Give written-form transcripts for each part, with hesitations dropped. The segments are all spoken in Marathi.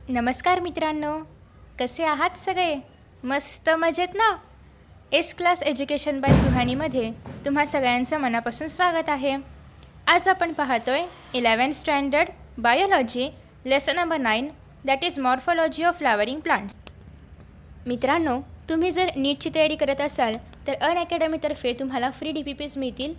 नमस्कार मित्रांनो, कसे आहात सगळे? मस्त मजेत ना? एस क्लास एज्युकेशन बाय सुहानीमध्ये तुम्हा सगळ्यांचं मनापासून स्वागत आहे. आज आपण पाहतोय 11th standard biology lesson number 9 that is morphology of flowering plants. मित्रांनो, तुम्ही जर नीटची तयारी करत असाल तर अनअकॅडमीतर्फे तुम्हाला फ्री DPPs मिळतील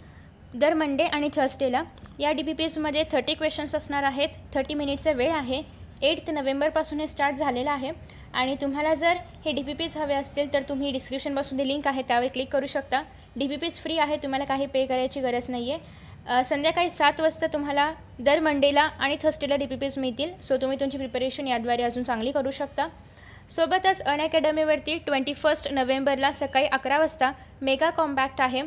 दर मंडे आणि थर्सडेला. या DPPsमध्ये 30 क्वेश्चन्स असणार आहेत. 30 मिनिटचा वेळ आहे. 8 नोव्हेंबरपासून हे स्टार्ट झालेलं आहे आणि तुम्हाला जर हे DPPs हवे असतील तर तुम्ही डिस्क्रिप्शन बॉक्समध्ये लिंक आहे त्यावर क्लिक करू शकता. DPPs फ्री आहे, तुम्हाला काही पे करायची गरज नाही आहे. संध्याकाळी 7 वाजता तुम्हाला दर मंडेला आणि थर्सडेला DPPs मिळतील. सो तुम्ही तुमची प्रिपरेशन याद्वारे अजून चांगली करू शकता. सोबतच अनअकॅडमीवरती 21 नोव्हेंबरला सकाळी 11 वाजता मेगा कॉम्पॅक्ट आहे.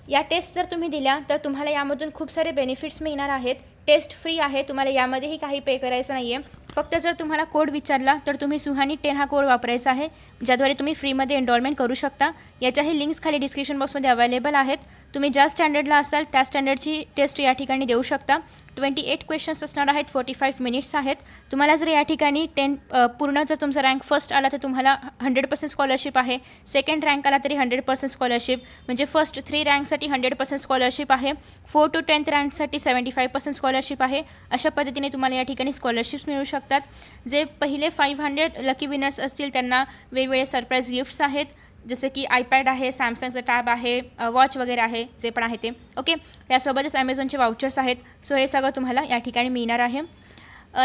या टेस्ट जर तुम्ही दिल्या तर तुम्हाला यामधून खूप सारे बेनिफिट्स मिळणार आहेत. टेस्ट फ्री आहे, तुम्हाला यामध्येही काही पे करायचं नाही आहे. फक्त जर तुम्हाला कोड विचारला तर तुम्ही सुहानी 10 हा कोड वापरायचा आहे, ज्याद्वारे तुम्ही फ्रीमध्ये एनरोलमेंट करू शकता. याच्याही लिंक्स खाली डिस्क्रिप्शन बॉक्समध्ये अवेलेबल आहेत. तुम्ही ज्या स्टँडर्डला असाल त्या स्टँडर्डची टेस्ट या ठिकाणी देऊ शकता. 28 क्वेश्चन्स असणार आहेत. 45 मिनिट्स आहेत. तुम्हाला जर या ठिकाणी 10 पूर्ण जर तुमचा रँक फर्स्ट आला तर तुम्हाला 100% स्कॉलरशिप आहे. सेकंड रँक आला तरी 100% स्कॉलरशिप, म्हणजे फर्स्ट 3 रँकसाठी 100% स्कॉलरशिप आहे. 4 to 10th रँकसाठी 75% स्कॉलरशिप आहे. अशा पद्धतीने तुम्हाला या ठिकाणी स्कॉलरशिप्स मिळू शकतात. जे पहिले 500 लकी विनर्स असतील त्यांना वेगवेगळे सरप्राईज गिफ्ट्स आहेत, जसे की आयपॅड आहे, सॅमसंगचं टॅब आहे, वॉच वगैरे आहे, जे पण आहे ते ओके. त्यासोबतच ॲमेझॉनचे वाउचर्स आहेत. सो हे सगळं तुम्हाला या ठिकाणी मिळणार आहे.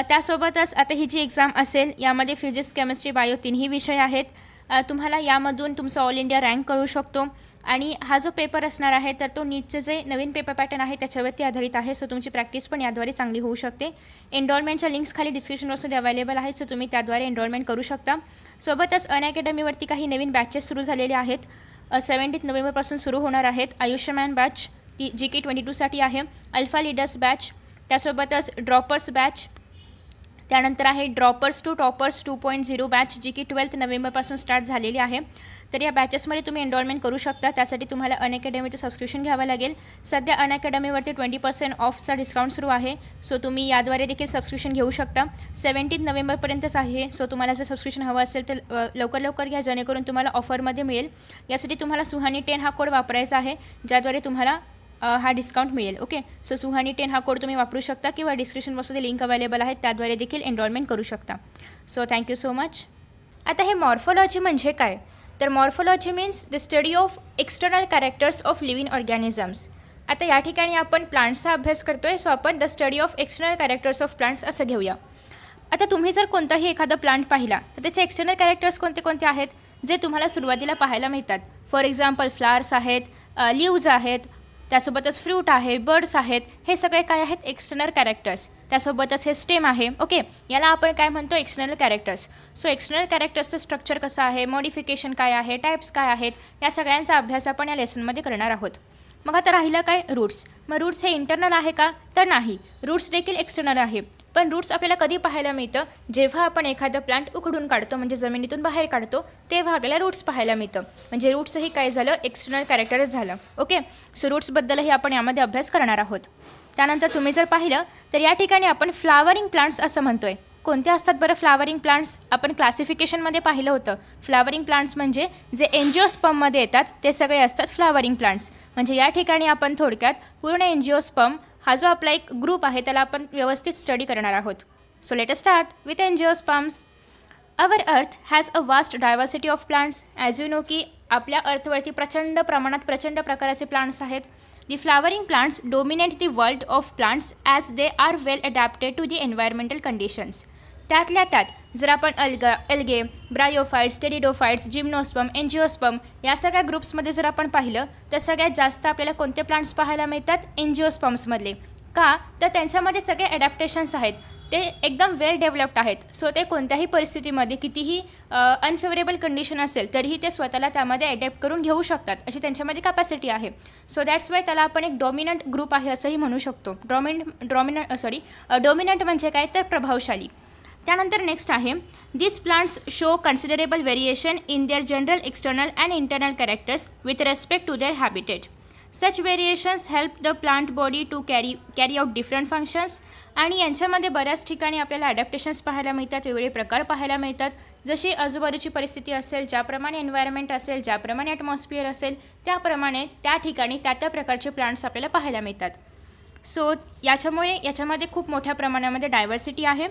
त्यासोबतच आता ही जी एक्झाम असेल यामध्ये फिजिक्स, केमिस्ट्री, बायो 3ही विषय आहेत. तुम्हाला यामधून तुमचा ऑल इंडिया रँक कळू शकतो आणि हा जो पेपर असणार आहे तर तो नीटचे जे नवीन पेपर पॅटर्न आहे त्याच्यावरती आधारित आहे. सो तुमची प्रॅक्टिस पण याद्वारे चांगली होऊ शकते. एनरोलमेंटच्या लिंक्स खाली डिस्क्रिप्शन बॉक्समध्ये अवेलेबल आहेत. सो तुम्ही त्याद्वारे एनरोलमेंट करू शकता. सोबतच अनअकॅडमीवरती काही नवीन बॅचेस सुरू झालेले आहेत. 17 नोव्हेंबरपासून सुरू होणार आहेत. आयुष्यमान बॅच ती GK 22साठी आहे. अल्फा लीडर्स बॅच, त्यासोबतच ड्रॉपर्स बॅच, त्यानंतर आहे ड्रॉपर्स टू टॉपर्स 2.0 बॅच जी की 12 नोव्हेंबरपासून स्टार्ट झालेली आहे. तर या बॅचेसमध्ये तुम्ही एनरोलमेंट करू शकता. त्यासाठी तुम्हाला अनअकॅडमीचं सबस्क्रिप्शन घ्यावं लागेल. सध्या अनअकॅडमीवरती 20% ऑफचा डिस्काउंट सुरू आहे. सो तुम्ही याद्वारे देखील सबस्क्रिप्शन घेऊ शकता. 17 नोव्हेंबरपर्यंतच आहे. सो तुम्हाला जर सबस्क्रिप्शन हवं असेल तर लवकर घ्या, जेणेकरून तुम्हाला ऑफरमध्ये मिळेल. यासाठी तुम्हाला सुहानी 10 हा कोड वापरायचा आहे, ज्याद्वारे तुम्हाला हा डिस्काउंट मिळेल. ओके. सो सुहानी 10 हा कोड तुम्ही वापरू शकता किंवा डिस्क्रिप्शन बॉक्समध्ये लिंक अवेलेबल आहे, त्याद्वारे देखील एनरोलमेंट करू शकता. So thank you so much. आता हे मॉर्फोलॉजी म्हणजे काय? तर morphology means the study of external characters of living organisms. आता या ठिकाणी आपण प्लांट्सचा अभ्यास करतोय, सो आपण the study of external characters of plants असं घेऊया. आता तुम्ही जर कोणताही एखादा प्लांट पाहिला तर त्याचे एक्सटर्नल कॅरेक्टर्स कोणते कोणते आहेत जे तुम्हाला सुरुवातीला पाहायला मिळतात. फॉर एक्झाम्पल फ्लावर्स आहेत, लिव्ज आहेत, त्यासोबतच फ्रूट आहे, बर्ड्स आहेत. हे सगळे काय आहेत? External characters. त्यासोबतच हे स्टेम आहे. ओके, याला आपण काय म्हणतो? External characters. सो एक्सटर्नल कॅरेक्टर्सचं स्ट्रक्चर कसं आहे, मॉडिफिकेशन काय आहे, टाईप्स काय आहेत, या सगळ्यांचा अभ्यास आपण या लेसनमध्ये करणार आहोत. मग आता राहिलं काय? रूट्स. मग रूट्स हे इंटरनल आहे का? तर नाही, रूट्स देखील एक्सटर्नल आहे. पण रूट्स आपल्याला कधी पाहायला मिळतं? जेव्हा आपण एखादं प्लांट उखडून काढतो, म्हणजे जमिनीतून बाहेर काढतो, तेव्हा आपल्याला रूट्स पाहायला मिळतं. म्हणजे रूट्सही काय झालं? एक्सटर्नल कॅरेक्टरच झालं. ओके. सो रूट्सबद्दलही आपण यामध्ये अभ्यास करणार आहोत. त्यानंतर तुम्ही जर पाहिलं तर या ठिकाणी आपण फ्लावरिंग प्लांट्स असं म्हणतोय. कोणते असतात बरं फ्लावरिंग प्लांट्स? आपण क्लासिफिकेशनमध्ये पाहिलं होतं. फ्लावरिंग प्लांट्स म्हणजे जे एन्जिओस्पर्ममध्ये येतात ते सगळे असतात फ्लावरिंग प्लांट्स. म्हणजे या ठिकाणी आपण थोडक्यात पूर्ण एन्जिओस्पर्म हा जो आपला एक ग्रुप आहे त्याला आपण व्यवस्थित स्टडी करणार आहोत. So let us start with angiosperms. Our earth has a vast diversity of plants. As you know की आपल्या अर्थवरती प्रचंड प्रमाणात प्रचंड प्रकारचे प्लांट्स आहेत. The flowering plants dominate the world of plants as they are well adapted to the environmental conditions. त्यातल्या त्यात जर आपण एल्गे, ब्रायोफाइट्स, टेरिडोफाइट्स, जिम्नोस्पर्म, एन्जिओस्पर्म या सगळ्या ग्रुप्समध्ये जर आपण पाहिलं तर सगळ्यात जास्त आपल्याला कोणते प्लांट्स पाहायला मिळतात? एन्जिओस्पर्म्समधले. का? तर त्यांच्यामध्ये सगळे ॲडॅप्टेशन्स आहेत, ते एकदम वेल डेव्हलप्ड आहेत. सो ते कोणत्याही परिस्थितीमध्ये कितीही अनफेवरेबल कंडिशन असेल तरीही ते स्वतःला त्यामध्ये ॲडॅप्ट करून घेऊ शकतात, अशी त्यांच्यामध्ये कॅपॅसिटी आहे. सो दॅट्स वाय त्याला आपण एक डॉमिनंट ग्रुप आहे असंही म्हणू शकतो. डॉमिनंट म्हणजे काय? तर प्रभावशाली. त्यानंतर नेक्स्ट आहे this plants show considerable variation in their general external and internal characters with respect to their habitat. Such variations help the plant body to carry out different functions आणि यांच्यामध्ये बऱ्याच ठिकाणी आपल्याला ॲडॅप्टेशन्स पाहायला मिळतात, वेगवेगळे प्रकार पाहायला मिळतात. जशी आजूबाजूची परिस्थिती असेल, ज्याप्रमाणे एन्व्हायरमेंट असेल, ज्याप्रमाणे ॲटमॉस्फिअर असेल, त्याप्रमाणे त्या ठिकाणी त्या प्रकारचे प्लांट्स आपल्याला पाहायला मिळतात. सो याच्यामध्ये खूप मोठ्या प्रमाणामध्ये डायव्हर्सिटी आहे.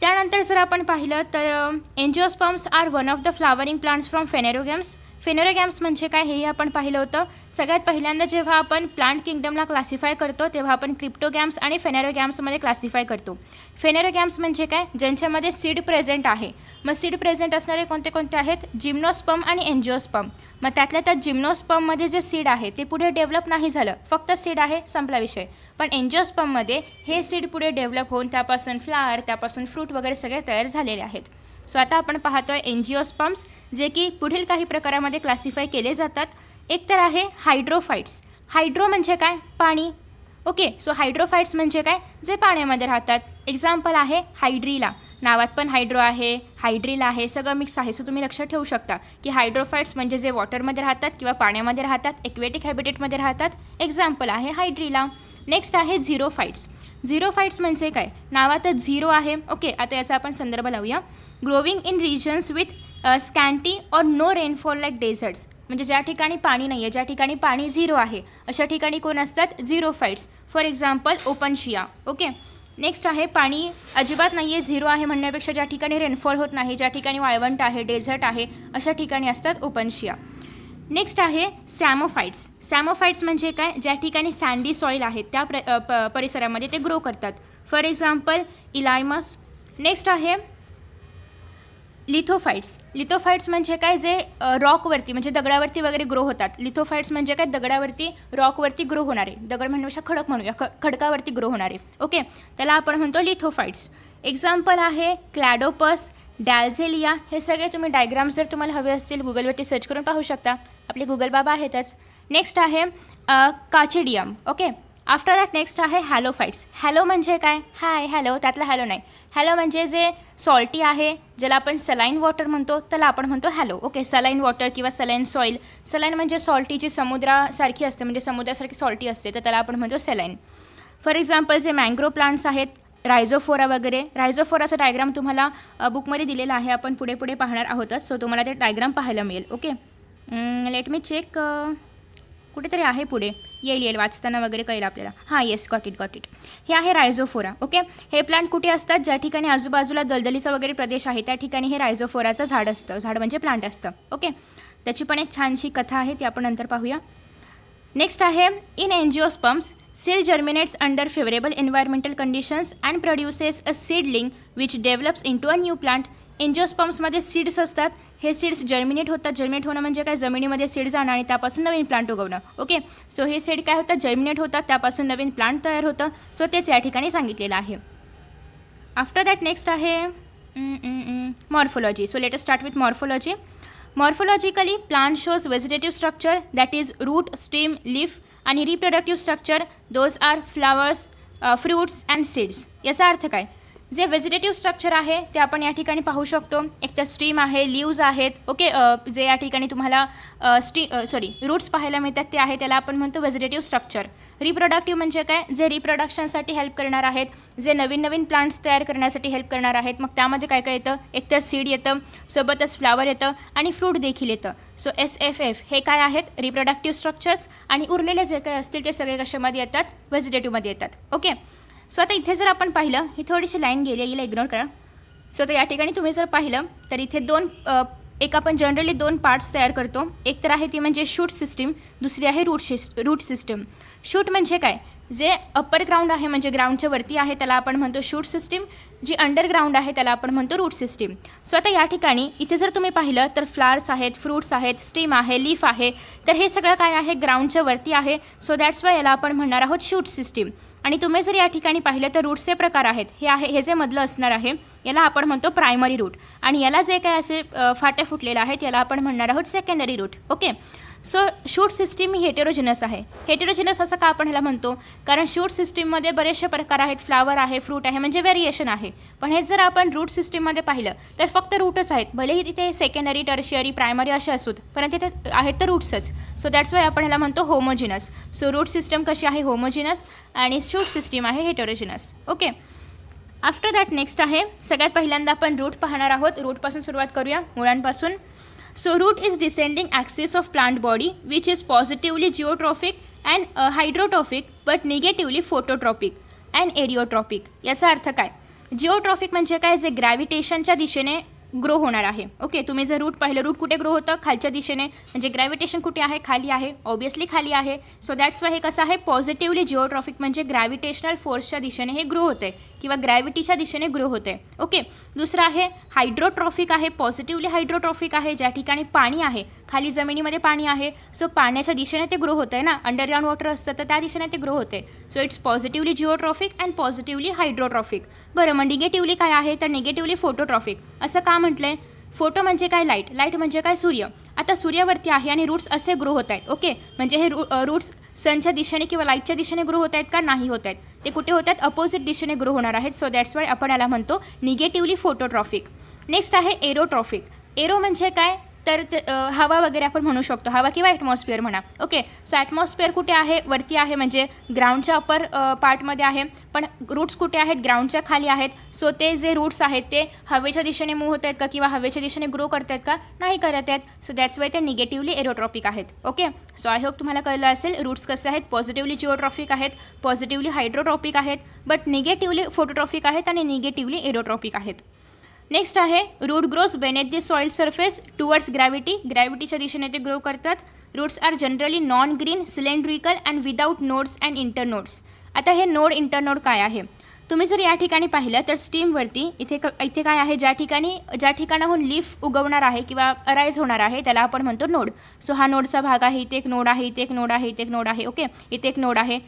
त्यानंतर जर आपण पाहिलं तर angiosperms are one of the flowering plants from phanerogams. Phanerogams म्हणजे काय हेही आपण पाहिलं होतं. सगळ्यात पहिल्यांदा जेव्हा आपण प्लांट किंगडमला क्लासिफाय करतो तेव्हा आपण क्रिप्टोगॅम्स आणि फेनेरोगॅम्समध्ये क्लासिफाय करतो. फेनेरोगॅम्स म्हणजे काय, ज्यांच्यामध्ये सीड प्रेझेंट आहे. मग सीड प्रेझेंट असणारे कोणते कोणते आहेत, जिम्नोस्पर्म आणि एंजिओस्पर्म. मग त्यातल्या त्यात जिम्नोस्पर्ममध्ये जे सीड आहे ते पुढे डेव्हलप नाही झालं, फक्त सीड आहे, संपला विषय. पण एंजिओस्पर्ममध्ये हे सीड पुढे डेव्हलप होऊन त्यापासून फ्लावर, त्यापासून फ्रूट वगैरे सगळे तयार झालेले आहेत. सो आता आपण पाहतोय एंजिओस्पर्म्स, जे की पुढील काही प्रकारामध्ये क्लासिफाय केले जातात. एक तर आहे हायड्रोफाइट्स. हायड्रो म्हणजे काय, पाणी. ओके, सो हायड्रोफाइट्स म्हणजे काय, जे पाण्यामध्ये राहतात. एक्झाम्पल आहे हायड्रीला. नावात पण हायड्रो आहे, हायड्रीला आहे, सगळं मिक्स आहे. सो तुम्ही लक्षात ठेवू शकता की हायड्रोफाइट्स म्हणजे जे वॉटरमध्ये राहतात किंवा पाण्यामध्ये राहतात, एक्वेटिक हॅबिटेटमध्ये राहतात. एक्झाम्पल आहे हायड्रीला. नेक्स्ट आहे झिरोफाइट्स. झिरोफाइट्स म्हणजे काय, नावातच झिरो आहे. ओके, आता याचा आपण संदर्भ लावूया. Growing in regions with scanty or no rainfall like desserts. म्हणजे ज्या ठिकाणी पाणी नाही आहे, ज्या ठिकाणी पाणी झिरो आहे, अशा ठिकाणी कोण असतात, xerophytes. For example opuntia. Okay, next आहे पाणी अजिबात नाही आहे, झिरो आहे म्हणण्यापेक्षा ज्या ठिकाणी रेनफॉल होत नाही, ज्या ठिकाणी वाळवंट आहे, डेझर्ट आहे, अशा ठिकाणी असतात ओपनशिया. नेक्स्ट आहे सॅमोफाइट्स. सॅमोफाइट्स म्हणजे काय, ज्या ठिकाणी सँडी सॉईल आहे त्या परिसरामध्ये ते ग्रो करतात. For example elymus. नेक्स्ट आहे लिथोफाइट्स. लिथोफाइट्स म्हणजे काय, जे रॉकवरती म्हणजे दगडावरती वगैरे ग्रो होतात. लिथोफाइट्स म्हणजे काय, दगडावरती, रॉकवरती ग्रो होणारे, दगड म्हणण्यापेक्षा खडक म्हणूया, खडकावरती ग्रो होणारे. ओके, त्याला आपण म्हणतो लिथोफाइट्स. एक्झाम्पल आहे क्लॅडोपस, डॅल्झेलिया. हे सगळे तुम्ही डायग्राम्स जर तुम्हाला हवे असतील गुगलवरती सर्च करून पाहू शकता, आपले गुगल बाबा आहेतच. नेक्स्ट आहे काचिडियम. ओके, आफ्टर दॅट नेक्स्ट आहे हॅलोफाइट्स. हॅलो म्हणजे काय, हाय हॅलो, त्यातला हॅलो नाही. हॅलो म्हणजे जे सॉल्टी आहे, ज्याला आपण सलाईन वॉटर म्हणतो, त्याला आपण म्हणतो हॅलो. ओके, सलाईन वॉटर किंवा सलाईन सॉईल. सलाईन म्हणजे सॉल्टीची समुद्रासारखी असते, म्हणजे समुद्रासारखी सॉल्टी असते, तर त्याला आपण म्हणतो सलाईन. फॉर एक्झाम्पल जे मँग्रो प्लांट्स आहेत, रायझोफोरा वगैरे. रायझोफोराचा डायग्राम तुम्हाला बुकमध्ये दिलेला आहे, आपण पुढे पुढे पाहणार आहोतच. सो तुम्हाला ते डायग्राम पाहायला मिळेल. ओके, लेट मी चेक, कुठेतरी आहे पुढे, येईल वाचताना वगैरे कळेल आपल्याला. हां, येस, गॉट इट. हे आहे रायझोफोरा. ओके, हे प्लांट कुठे असतात, ज्या ठिकाणी आजूबाजूला दलदलीचा वगैरे प्रदेश आहे त्या ठिकाणी हे रायझोफोराचं झाड असतं. झाड म्हणजे प्लांट असतं. ओके, त्याची पण एक छानशी कथा आहे, ती आपण नंतर पाहूया. नेक्स्ट आहे in angiosperms seed germinates under favourable environmental conditions and produces a seedling which develops into a new plant. एंजिओस्पर्म्समध्ये सीड्स असतात. हे सीड्स जर्मिनेट होतात. जर्मिनेट होणं म्हणजे काय, जमिनीमध्ये सीड जाणं आणि त्यापासून नवीन प्लांट उगवणं. ओके, सो हे सीड काय होतात, जर्मिनेट होतात, त्यापासून नवीन प्लांट तयार होतं. सो तेच या ठिकाणी सांगितलेलं आहे. आफ्टर दॅट नेक्स्ट आहे morphology. So let us start with morphology. Morphologically plant shows vegetative structure that is root, stem, leaf, आणि reproductive structure those are flowers, fruits and seeds. याचा अर्थ काय, जे व्हेजिटेटिव्ह स्ट्रक्चर आहे ते आपण या ठिकाणी पाहू शकतो. एक तर स्टीम आहे, लीव्ज आहेत. ओके, जे या ठिकाणी तुम्हाला रूट्स पाहायला मिळतात ते आहे, त्याला आपण म्हणतो व्हेजिटेटिव्ह स्ट्रक्चर. रिप्रोडक्टिव्ह म्हणजे काय, जे रिप्रोडक्शनसाठी हेल्प करणार आहेत, जे नवीन नवीन प्लांट्स तयार करण्यासाठी हेल्प करणार आहेत. मग त्यामध्ये काय काय येतं, एकतर सीड येतं, सोबतच फ्लावर येतं आणि फ्रूट देखील येतं. सो SFF हे काय आहेत, रिप्रोडक्टिव्ह स्ट्रक्चर्स. आणि उरलेले जे काही असतील ते सगळे कशामध्ये येतात, व्हेजिटेटिव्हमध्ये येतात. ओके, सो आता इथे जर आपण पाहिलं, ही थोडीशी लाईन गेली आहे, हिला इग्नोर करा. सो आता या ठिकाणी तुम्ही जर पाहिलं तर इथे एक आपण जनरली दोन पार्ट्स तयार करतो. एक तर आहे ती म्हणजे शूट सिस्टीम, दुसरी आहे रूट सिस्टीम. शूट म्हणजे काय, जे अप्पर ग्राउंड आहे म्हणजे ग्राउंडच्या वरती आहे त्याला आपण म्हणतो शूट सिस्टीम. जी अंडरग्राउंड आहे त्याला आपण म्हणतो रूट सिस्टीम. सो आता या ठिकाणी इथे जर तुम्ही पाहिलं तर फ्लावर्स आहेत, फ्रूट्स आहेत, स्टीम आहे, लीफ आहे. तर हे सगळं काय आहे, ग्राउंडच्या वरती आहे. सो दॅट्स वाय याला आपण म्हणणार आहोत शूट सिस्टीम. आणि तुम्ही जर या ठिकाणी पाहिलं तर रूट्सचे प्रकार आहेत. हे जे मधलं असणार आहे याला आपण म्हणतो प्रायमरी रूट. आणि याला जे काय असे फाट्या फुटलेले आहेत याला आपण म्हणणार आहोत secondary root. Okay, so shoot system ही हेटेरोजिनस आहे. हेटेरोजिनस असं का आपण ह्याला म्हणतो, कारण शूट सिस्टीममध्ये बरेचसे प्रकार आहेत, फ्लावर आहे, फ्रूट आहे, म्हणजे व्हेरिएशन आहे. पण हे जर आपण रूट सिस्टीममध्ये पाहिलं तर फक्त रूटच आहेत. भलेही तिथे सेकंडरी, टर्शियरी, प्रायमरी असे असोत, परंतु तिथे आहेत तर रूट्सच. सो दॅट्स वाय आपण ह्याला म्हणतो होमोजिनस. सो रूट सिस्टम कशी आहे, होमोजिनस, आणि शूट सिस्टीम आहे हेटेरोजिनस. ओके. आफ्टर दॅट नेक्स्ट आहे, सगळ्यात पहिल्यांदा आपण रूट पाहणार आहोत. रूटपासून सुरुवात करूया, मुळांपासून. So root is descending axis of plant body which is positively geotropic and hydrotropic but negatively phototropic and aerotropic. याचा अर्थ काय? जिओट्रॉफिक म्हणजे काय, जे ग्रॅव्हिटेशनच्या दिशेने ग्रो होणार आहे. ओके, तुम्ही जर रूट पाहिलं, रूट कुठे ग्रो होतं, खालच्या दिशेने, म्हणजे ग्रॅव्हिटेशन कुठे आहे, खाली आहे, ऑब्वियसली खाली आहे. सो दॅट्स वाय हे कसं आहे, पॉझिटिव्हली जिओट्रॉफिक म्हणजे ग्रॅव्हिटेशनल फोर्सच्या दिशेने हे ग्रो होते किंवा ग्रॅव्हिटीच्या दिशेने ग्रो होते. ओके. दुसरं आहे हायड्रोट्रॉफिक आहे, पॉझिटिव्हली हायड्रोट्रॉफिक आहे, ज्या ठिकाणी पाणी आहे, खाली जमिनीमध्ये पाणी आहे, सो पाण्याच्या दिशेने ते ग्रो होतं आहे ना, अंडरग्राऊंड वॉटर असतं तर त्या दिशेने ते ग्रो होते. So it's positively geotropic and positively hydrotropic. बरं, मग निगेटिव्हली काय आहे, तर निगेटिव्हली फोटोट्रॉफिक. असं का म्हटलंय? फोटो म्हणजे काय, लाईट, लाईट म्हणजे काय, सूर्य. आता सूर्यावरती आहे आणि रूट्स असे ग्रो होत आहेत. ओके, म्हणजे हे रूट्स सनच्या दिशेने किंवा लाईटच्या दिशेने ग्रो होत आहेत का, नाही होत आहेत. ते कुठे होत आहेत, अपोजिट दिशेने ग्रो होणार आहेत. सो दॅट्स वाय आपण याला म्हणतो निगेटिव्हली फोटोट्रॉफिक. नेक्स्ट आहे एरोट्रॉफिक. एरो म्हणजे काय, तर हवा वगैरे आपण म्हणू शकतो, हवा किंवा ॲटमॉस्फिअर म्हणा. ओके. सो ॲटमॉस्फिअर कुठे आहे, वरती आहे, म्हणजे ग्राउंडच्या अपर पार्टमध्ये आहे, पण रूट्स कुठे आहेत, ग्राउंडच्या खाली आहेत. सो ते जे रूट्स आहेत ते हवेच्या दिशेने मूव्ह होत आहेत का किंवा हवेच्या दिशेने ग्रो करत आहेत का, नाही करत आहेत. सो दॅट्स वाय ते निगेटिव्हली एरोट्रॉपिक आहेत. ओके. सो आय होप तुम्हाला कळलं असेल रूट्स कसे आहेत, पॉझिटिव्हली जिओट्रॉफिक आहेत, पॉझिटिव्हली हायड्रोट्रॉपिक आहेत, बट निगेटिव्हली फोटोट्रॉपिक आहेत आणि निगेटिव्हली एरोट्रॉपिक आहेत. नेक्स्ट आहे root grows beneath the soil surface towards gravity. ग्रॅव्हिटीच्या दिशेने ते ग्रो करतात. Roots are generally non green, cylindrical and without nodes and internodes. आता हे नोड इंटरनोड काय आहे, तुम्ही जर या ठिकाणी पाहिलं तर स्टीमवरती इथे काय आहे, ज्या ठिकाणाहून लीफ उगवणार आहे किंवा अराईज होणार आहे त्याला आपण म्हणतो नोड. सो हा नोडचा भाग आहे, इथे एक नोड आहे, इथे एक नोड आहे, इथे एक नोड आहे. ओके, इथे एक नोड आहे,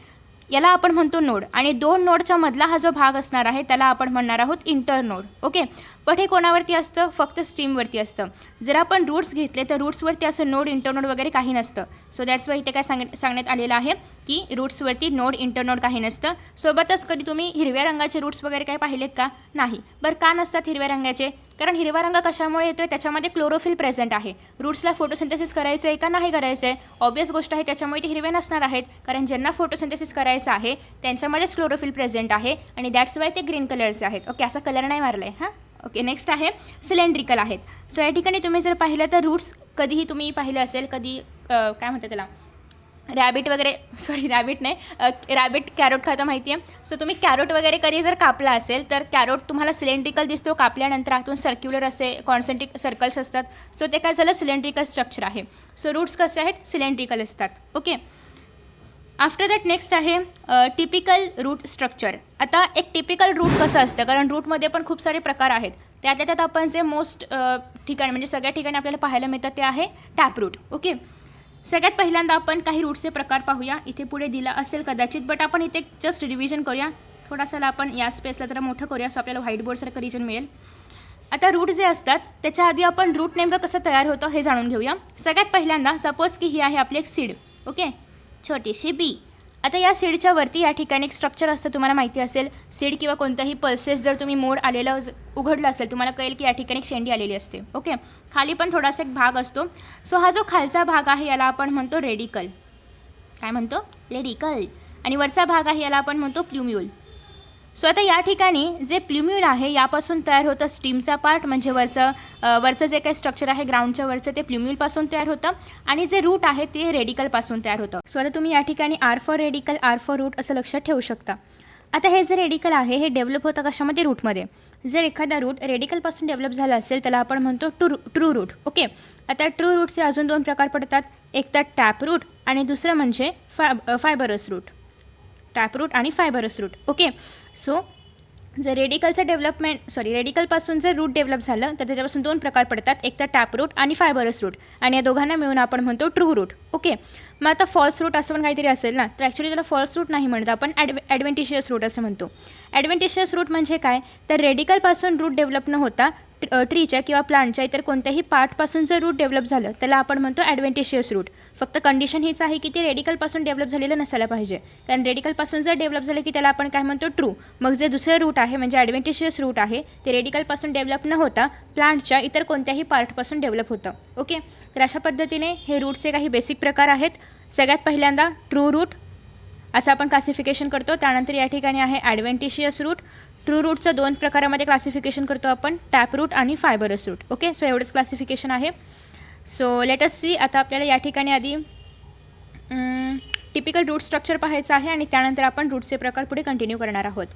याला आपण म्हणतो नोड. आणि दोन नोडच्या मधला हा जो भाग असणार आहे त्याला आपण म्हणणार आहोत इंटरनोड. ओके. पण हे कोणावरती असतं, फक्त स्टीमवरती असतं. जर आपण रूट्स घेतले तर रूट्सवरती असं नोड इंटरनोड वगैरे काही नसतं. सो दॅट्स वाय इथे काय सांगण्यात आलेलं आहे की रूट्सवरती नोड इंटरनोड काही नसतं. सोबतच कधी तुम्ही हिरव्या रंगाचे रूट्स वगैरे काही पाहिलेत का, नाही. बरं, का नसतात हिरव्या रंगाचे, कारण हिरवा रंग कशामुळे येतो, त्याच्यामध्ये क्लोरोफिल प्रेझेंट आहे. रूट्सला फोटोसिंथेसिस करायचं आहे का नाही करायचं आहे, ऑब्वियस गोष्ट आहे, त्याच्यामुळे ते हिरवे नसणार आहेत, कारण ज्यांना फोटोसिंथेसिस करायचं आहे त्यांच्यामध्येच क्लोरोफिल प्रेझेंट आहे आणि दॅट्स वाय ते ग्रीन कलरचे आहेत. ओके, असा कलर नाही मारला आहे. हां, ओके. नेक्स्ट आहे सिलेंड्रिकल आहेत. सो या ठिकाणी तुम्ही जर पाहिलं तर रूट्स कधीही तुम्ही पाहिलं असेल, कधी काय म्हणतात त्याला, रॅबिट वगैरे, सॉरी रॅबिट नाही, रॅबिट कॅरोट खातं माहिती आहे. सो तुम्ही कॅरोट वगैरे कधी जर कापला असेल तर कॅरोट तुम्हाला सिलेंड्रिकल दिसतो, कापल्यानंतर आतून सर्क्युलर असे कॉन्सेंट्रिक सर्कल्स असतात. सो ते काय झालं, सिलेंड्रिकल स्ट्रक्चर आहे. सो रूट्स कसे आहेत, सिलेंड्रिकल असतात. ओके. आफ्टर दॅट नेक्स्ट आहे टिपिकल रूट स्ट्रक्चर. आता एक टिपिकल रूट कसं असतं, कारण रूटमध्ये पण खूप सारे प्रकार आहेत. त्यातल्या त्यात आपण जे मोस्ट ठिकाणी म्हणजे सगळ्या ठिकाणी आपल्याला पाहायला मिळतं ते आहे टॅपरूट. ओके. सगळ्यात पहिल्यांदा आपण काही रूटचे प्रकार पाहूया. इथे पुढे दिला असेल कदाचित, बट आपण इथे जस्ट रिव्हिजन करूया. थोडासा आपण या स्पेसला जरा मोठं करूया, सो आपल्याला व्हाईट बोर्डसारखं रिजन मिळेल. आता रूट जे असतात त्याच्या आधी आपण रूट नेमकं कसं तयार होतं हे जाणून घेऊया. सगळ्यात पहिल्यांदा सपोज की ही आहे आपली एक सीड. ओके, छोटीशी बी. आता या सीडच्या वरती या ठिकाणी एक स्ट्रक्चर असतं, तुम्हाला माहिती असेल. सीड किंवा कोणताही पल्सेस जर तुम्ही मोड आलेलं उघडलं असेल तुम्हाला कळेल की या ठिकाणी एक शेंडी आलेली असते. ओके. खाली पण थोडासा एक भाग असतो. सो हा जो खालचा भाग आहे याला आपण म्हणतो रेडिकल. काय म्हणतो, रेडिकल. आणि वरचा भाग आहे याला आपण म्हणतो प्ल्युम्यूल. सो आता या ठिकाणी जे प्ल्युम्यूल आहे यापासून तयार होतं स्टीमचा पार्ट, म्हणजे वरचं जे काही स्ट्रक्चर आहे ग्राउंडच्या वरचं ते प्ल्युम्यूलपासून तयार होतं आणि जे रूट आहे ते रेडिकलपासून तयार होतं. सो आता तुम्ही या ठिकाणी R for radical, R for root असं लक्षात ठेवू शकता. आता हे जे रेडिकल आहे हे डेव्हलप होतं कशामध्ये, रूटमध्ये. जर एखादा रूट रेडिकलपासून डेव्हलप झाला असेल त्याला आपण म्हणतो ट्रू रूट. ओके. आता ट्रू रूटचे अजून दोन प्रकार पडतात, एक तर टॅप रूट आणि दुसरं म्हणजे फायबरस रूट. टॅपरूट आणि फायबरस रूट. ओके. सो जर रेडिकलपासून जर रूट डेव्हलप झालं तर त्याच्यापासून दोन प्रकार पडतात, एक तर टॅपरूट आणि फायबरस रूट, आणि या दोघांना मिळून आपण म्हणतो ट्रू रूट. ओके. मग आता फॉल्स रूट असं पण काहीतरी असेल ना, तर ॲक्च्युली त्याला फॉल्स रूट नाही म्हणत, आपण ॲडव्हेंटिशियस रूट असं म्हणतो. ॲडव्हेंटिशियस रूट म्हणजे काय, तर रेडिकलपासून रूट डेव्हलप न होता ट्रीच्या किंवा प्लांटच्या इतर कोणत्याही पार्टपासून जर रूट डेव्हलप झालं त्याला आपण म्हणतो ॲडव्हेंटिशियस रूट. फक्त कंडिशन हीच आहे की ते रेडिकलपासून डेव्हलप झालेलं नसायला पाहिजे, कारण रेडिकलपासून जर डेव्हलप झालं की त्याला आपण काय म्हणतो ट्रू. मग जे दुसरं रूट आहे म्हणजे ॲडव्हेंटिशियस रूट आहे ते रेडिकलपासून डेव्हलप न होता प्लांटच्या इतर कोणत्याही पार्टपासून डेव्हलप होतं. ओके, तर अशा पद्धतीने हे रूटचे काही बेसिक प्रकार आहेत. सगळ्यात पहिल्यांदा ट्रू रूट असं आपण क्लासिफिकेशन करतो. त्यानंतर या ठिकाणी आहे ॲडव्हेंटिशियस रूट. ट्रू रूटचं 2 प्रकारामध्ये क्लासिफिकेशन करतो आपण, टॅप रूट आणि फायबरस रूट. ओके, सो एवढंच क्लासिफिकेशन आहे. So let us see. आता आपल्याला या ठिकाणी आधी टिपिकल रूट स्ट्रक्चर पाहायचं आहे आणि त्यानंतर आपण रूटचे प्रकार पुढे कंटिन्यू करणार आहोत.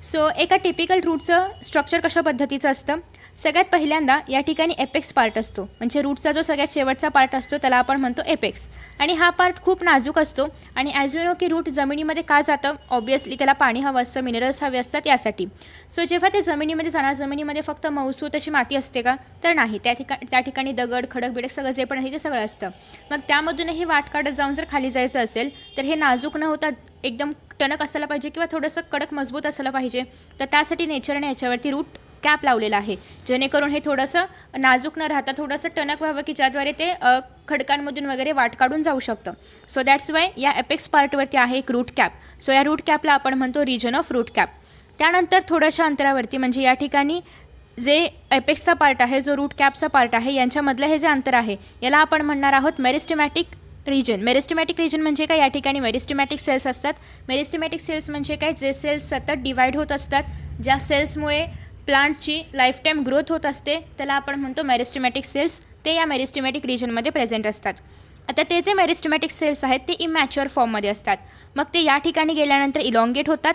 सो एका टिपिकल रूटचं स्ट्रक्चर कशा पद्धतीचं असतं. सगळ्यात पहिल्यांदा या ठिकाणी एपेक्स पार्ट असतो, म्हणजे रूटचा जो सगळ्यात शेवटचा पार्ट असतो त्याला आपण म्हणतो एपेक्स. आणि हा पार्ट खूप नाजूक असतो आणि ॲज यू नो की रूट जमिनीमध्ये का जातं, ऑब्वियसली त्याला पाणी हवं असतं, मिनरल्स हवे असतात यासाठी. सो जेव्हा ते जमिनीमध्ये जाणार, जमिनीमध्ये फक्त मऊसूत अशी माती असते का, तर नाही. त्या ठिकाणी दगड खडक बिडक सगळं जे पण आहे ते सगळं असतं. मग त्यामधूनही वाट काढत जाऊन जर खाली जायचं असेल तर हे नाजूक न होता एकदम टणक असायला पाहिजे किंवा थोडंसं कडक मजबूत असायला पाहिजे. तर त्यासाठी नेचरने याच्यावरती रूट कॅप लावलेला आहे, जेणेकरून हे थोडंसं नाजूक न राहता थोडंसं टणक व्हावं की ज्याद्वारे ते खडकांमधून वगैरे वाट काढून जाऊ शकतं. सो दॅट्स वाय या एपेक्स पार्टवरती आहे एक रूट कॅप. सो या रूट कॅपला आपण म्हणतो रिजन ऑफ रूट कॅप. त्यानंतर थोड्याशा अंतरावरती म्हणजे या ठिकाणी जे एपेक्सचा पार्ट आहे, जो रूट कॅपचा पार्ट आहे, यांच्यामधलं हे जे अंतर आहे याला आपण म्हणणार आहोत मेरिस्टेमॅटिक रिजन. मेरिस्टेमॅटिक रिजन म्हणजे काय, या ठिकाणी मेरिस्टेमॅटिक सेल्स असतात. मेरिस्टेमॅटिक सेल्स म्हणजे काय, जे सेल्स सतत डिवाईड होत असतात, ज्या सेल्समुळे प्लांटची लाईफ टाईम ग्रोथ होत असते, त्याला आपण म्हणतो मेरिस्टेमॅटिक सेल्स. ते या मेरिस्टेमॅटिक रिजनमध्ये प्रेझेंट असतात. आता ते जे मेरिस्टेमॅटिक सेल्स आहेत ते इमॅच्युअर फॉर्ममध्ये असतात. मग ते या ठिकाणी गेल्यानंतर इलॉंगेट होतात.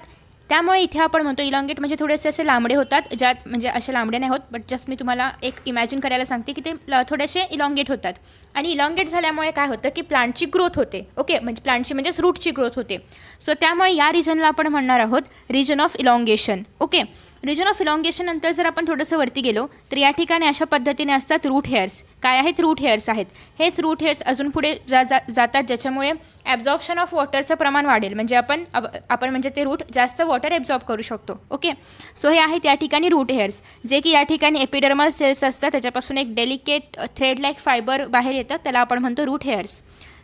त्यामुळे इथे आपण म्हणतो इलॉंगेट म्हणजे थोडेसे असे लांबडे होतात, ज्यात म्हणजे असे लांबडे नाही होत, बट जस्ट मी तुम्हाला एक इमॅजिन करायला सांगते की ते थोडेसे इलॉंगेट होतात. आणि इलॉंगेट झाल्यामुळे काय होतं की प्लांटची ग्रोथ होते. ओके, म्हणजे प्लांटची म्हणजेच रूटची ग्रोथ होते. सो त्यामुळे या रिजनला आपण म्हणणार आहोत region of elongation. Okay, region of elongation नंतर जर आपण थोडंसं वरती गेलो तर या ठिकाणी अशा पद्धतीने असतात रूट हेअर्स. काय आहेत, रूट हेअर्स आहेत. हेच रूट हेअर्स अजून पुढे जातात, ज्याच्यामुळे ॲब्झॉर्प्शन ऑफ वॉटरचं प्रमाण वाढेल, म्हणजे आपण म्हणजे ते रूट जास्त वॉटर ॲब्झॉर्ब करू शकतो. ओके, सो हे आहेत या ठिकाणी रूट हेअर्स, जे की या ठिकाणी एपिडर्मल सेल्स असतात, त्याच्यापासून एक डेलिकेट थ्रेड लाईक फायबर बाहेर येतं, त्याला आपण म्हणतो रूट हेअर्स.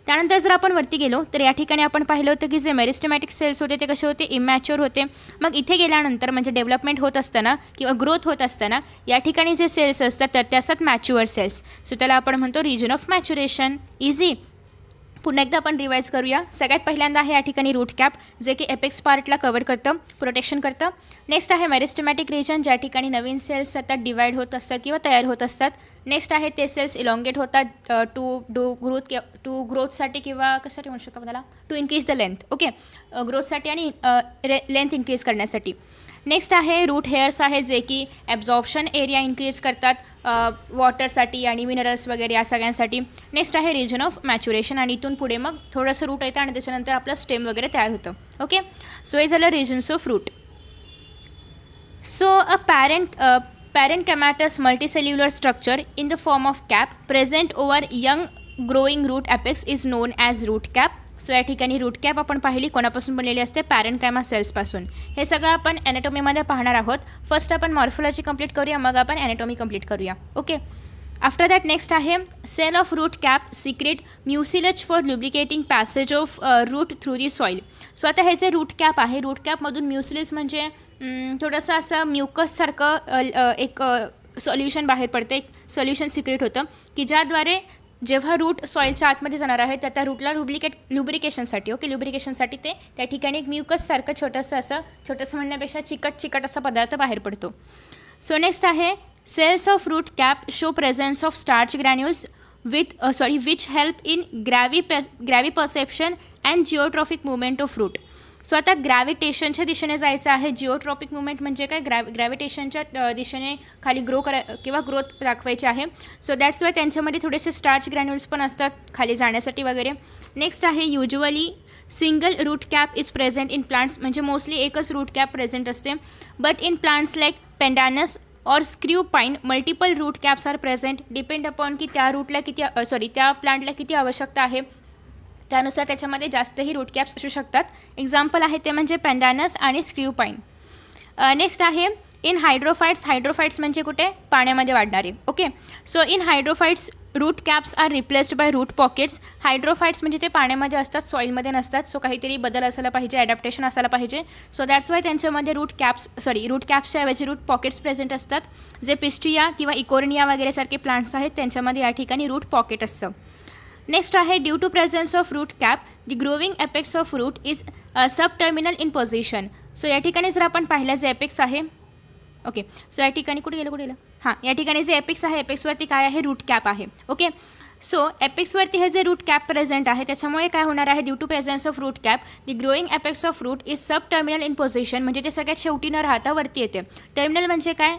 त्यानंतर जर आपण वरती गेलो तर या ठिकाणी आपण पाहिलं होतं की जे मेरिस्टेमॅटिक सेल्स होते ते कसे होते, इमॅच्युअर होते. मग इथे गेल्यानंतर म्हणजे डेव्हलपमेंट होत असताना किंवा ग्रोथ होत असताना या ठिकाणी जे सेल्स असतात तर ते असतात मॅच्युअर सेल्स. सो त्याला आपण म्हणतो रिजन ऑफ मॅच्युरेशन. इझी. पुन्हा एकदा आपण रिवाईज करूया. सगळ्यात पहिल्यांदा आहे या ठिकाणी रूट कॅप, जे की एपेक्स पार्टला कव्हर करतं, प्रोटेक्शन करतं. नेक्स्ट आहे मेरिस्टेमॅटिक रिजन, ज्या ठिकाणी नवीन सेल्स सतत डिवाईड होत असतात किंवा तयार होत असतात. नेक्स्ट आहे ते सेल्स इलॉंगेट होतात टू ग्रोथसाठी किंवा कशासाठी म्हणू शकतो आपल्याला, to increase the length. Okay, ग्रोथसाठी आणि लेंथ इन्क्रीज करण्यासाठी. नेक्स्ट आहे रूट हेअर्स आहे, जे की ॲब्झॉर्प्शन एरिया इन्क्रीज करतात वॉटरसाठी आणि मिनरल्स वगैरे या सगळ्यांसाठी. नेक्स्ट आहे रिजन ऑफ मॅच्युरेशन, आणि इथून पुढे मग थोडंसं रूट येतं आणि त्याच्यानंतर आपलं स्टेम वगैरे तयार होतं. ओके, सो हे झालं regions of root. So a parenchymatous multicellular structure in the form of cap present over young growing root apex is known as root cap. So या ठिकाणी रूट कॅप आपण पाहिली कोणापासून बनलेली असते, पॅरेन्कायमा सेल्सपासून. हे सगळं आपण ॲनाटॉमीमध्ये पाहणार आहोत. फर्स्ट आपण मॉर्फोलॉजी कंप्लीट करूया, मग आपण ॲनाटॉमी कंप्लीट करूया. ओके, आफ्टर दॅट नेक्स्ट आहे cell of root cap secrete mucilage for lubricating passage of root through the soil. So आता हे जे रूट कॅप आहे, रूट कॅपमधून म्युसिलेज म्हणजे थोडंसं असं म्युकससारखं एक सोल्युशन बाहेर पडतं, एक सोल्युशन सिक्रेट होतं की ज्याद्वारे जेव्हा रूट सॉईलच्या आतमध्ये जाणार आहे तर त्या रूटला लुब्रिकेशनसाठी लुब्रिकेशनसाठी ते त्या ठिकाणी एक म्युकससारखं छोटंसं म्हणण्यापेक्षा चिकट असा पदार्थ बाहेर पडतो. सो नेक्स्ट आहे cells of root cap show presence of starch granules which help in gravity perception and geotropic movement of root. So आता ग्रॅव्हिटेशनच्या दिशेने जायचं आहे. जिओट्रॉपिक मुवमेंट म्हणजे काय, ग्रॅव्हिटेशनच्या दिशेने खाली ग्रोथ दाखवायची आहे. सो दॅट्स वाय त्यांच्यामध्ये थोडेसे स्टार्च ग्रॅन्युल्स पण असतात खाली जाण्यासाठी वगैरे. नेक्स्ट आहे usually single root cap is present in plants, म्हणजे मोस्टली एकच रूट कॅप प्रेझेंट असते. But in plants like pandanus और screw pine multiple root caps are present, depend upon की त्या त्या प्लांटला किती आवश्यकता आहे त्यानुसार त्याच्यामध्ये जास्तही रूट कॅप्स असू शकतात. एक्झाम्पल आहे ते म्हणजे पेंडानस आणि स्क्रू पाईन. नेक्स्ट आहे इन हायड्रोफाइट्स म्हणजे कुठे, पाण्यामध्ये वाढणारे. Okay, so in hydrophytes root caps are replaced by root pockets. Hydrophytes म्हणजे ते पाण्यामध्ये असतात, सॉईलमध्ये नसतात. सो काहीतरी बदल असायला पाहिजे, ॲडॅप्टेशन असायला पाहिजे. सो दॅट्स वाय त्यांच्यामध्ये रूट कॅप्सच्या ऐवजी रूट पॉकेट्स प्रेझेंट असतात. जे पिस्टिया किंवा इकोर्निया वगैरे सारखे प्लांट्स आहेत त्यांच्यामध्ये या ठिकाणी रूट पॉकेट असतं. नेक्स्ट आहे due to presence of root cap the growing apex of root is subterminal in position. So या ठिकाणी जर आपण पाहिलं जे एपेक्स आहे, ओके, सो या ठिकाणी कुठे गेलं हां, या ठिकाणी जे एपेक्स आहे, एपेक्सवरती काय आहे, रूट कॅप आहे. ओके, सो एपेक्सवरती हे जे रूट कॅप प्रेझेंट आहे त्याच्यामुळे काय होणार आहे, due to presence of root cap the growing apex of root is subterminal in position. म्हणजे ते सगळ्यात शेवटी न राहता वरती येते. टर्मिनल म्हणजे काय,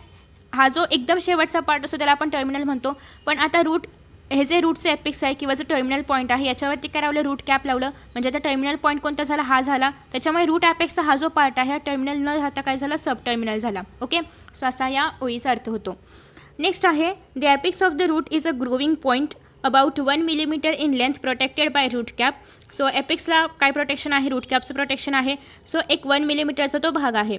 हा जो एकदम शेवटचा पार्ट असतो त्याला आपण टर्मिनल म्हणतो. पण आता हे जे रूटचे एपेक्स आहे किंवा जो टर्मिनल पॉईंट आहे याच्यावरती काय लावलं, रूट कॅप लावलं. म्हणजे आता टर्मिनल पॉईंट कोणता झाला, हा झाला. त्याच्यामुळे रूट एपेक्सचा हा जो पार्ट आहे हा टर्मिनल न राहता काय झाला, सब टर्मिनल झाला. ओके, सो असा या ओळीचा अर्थ होतो. नेक्स्ट आहे the apex of the root is a growing point about 1 millimetre in length protected by root cap. So एपेक्सला काय प्रोटेक्शन आहे, रूट कॅपचं प्रोटेक्शन आहे. सो एक 1 मिलीमीटरचा तो भाग आहे.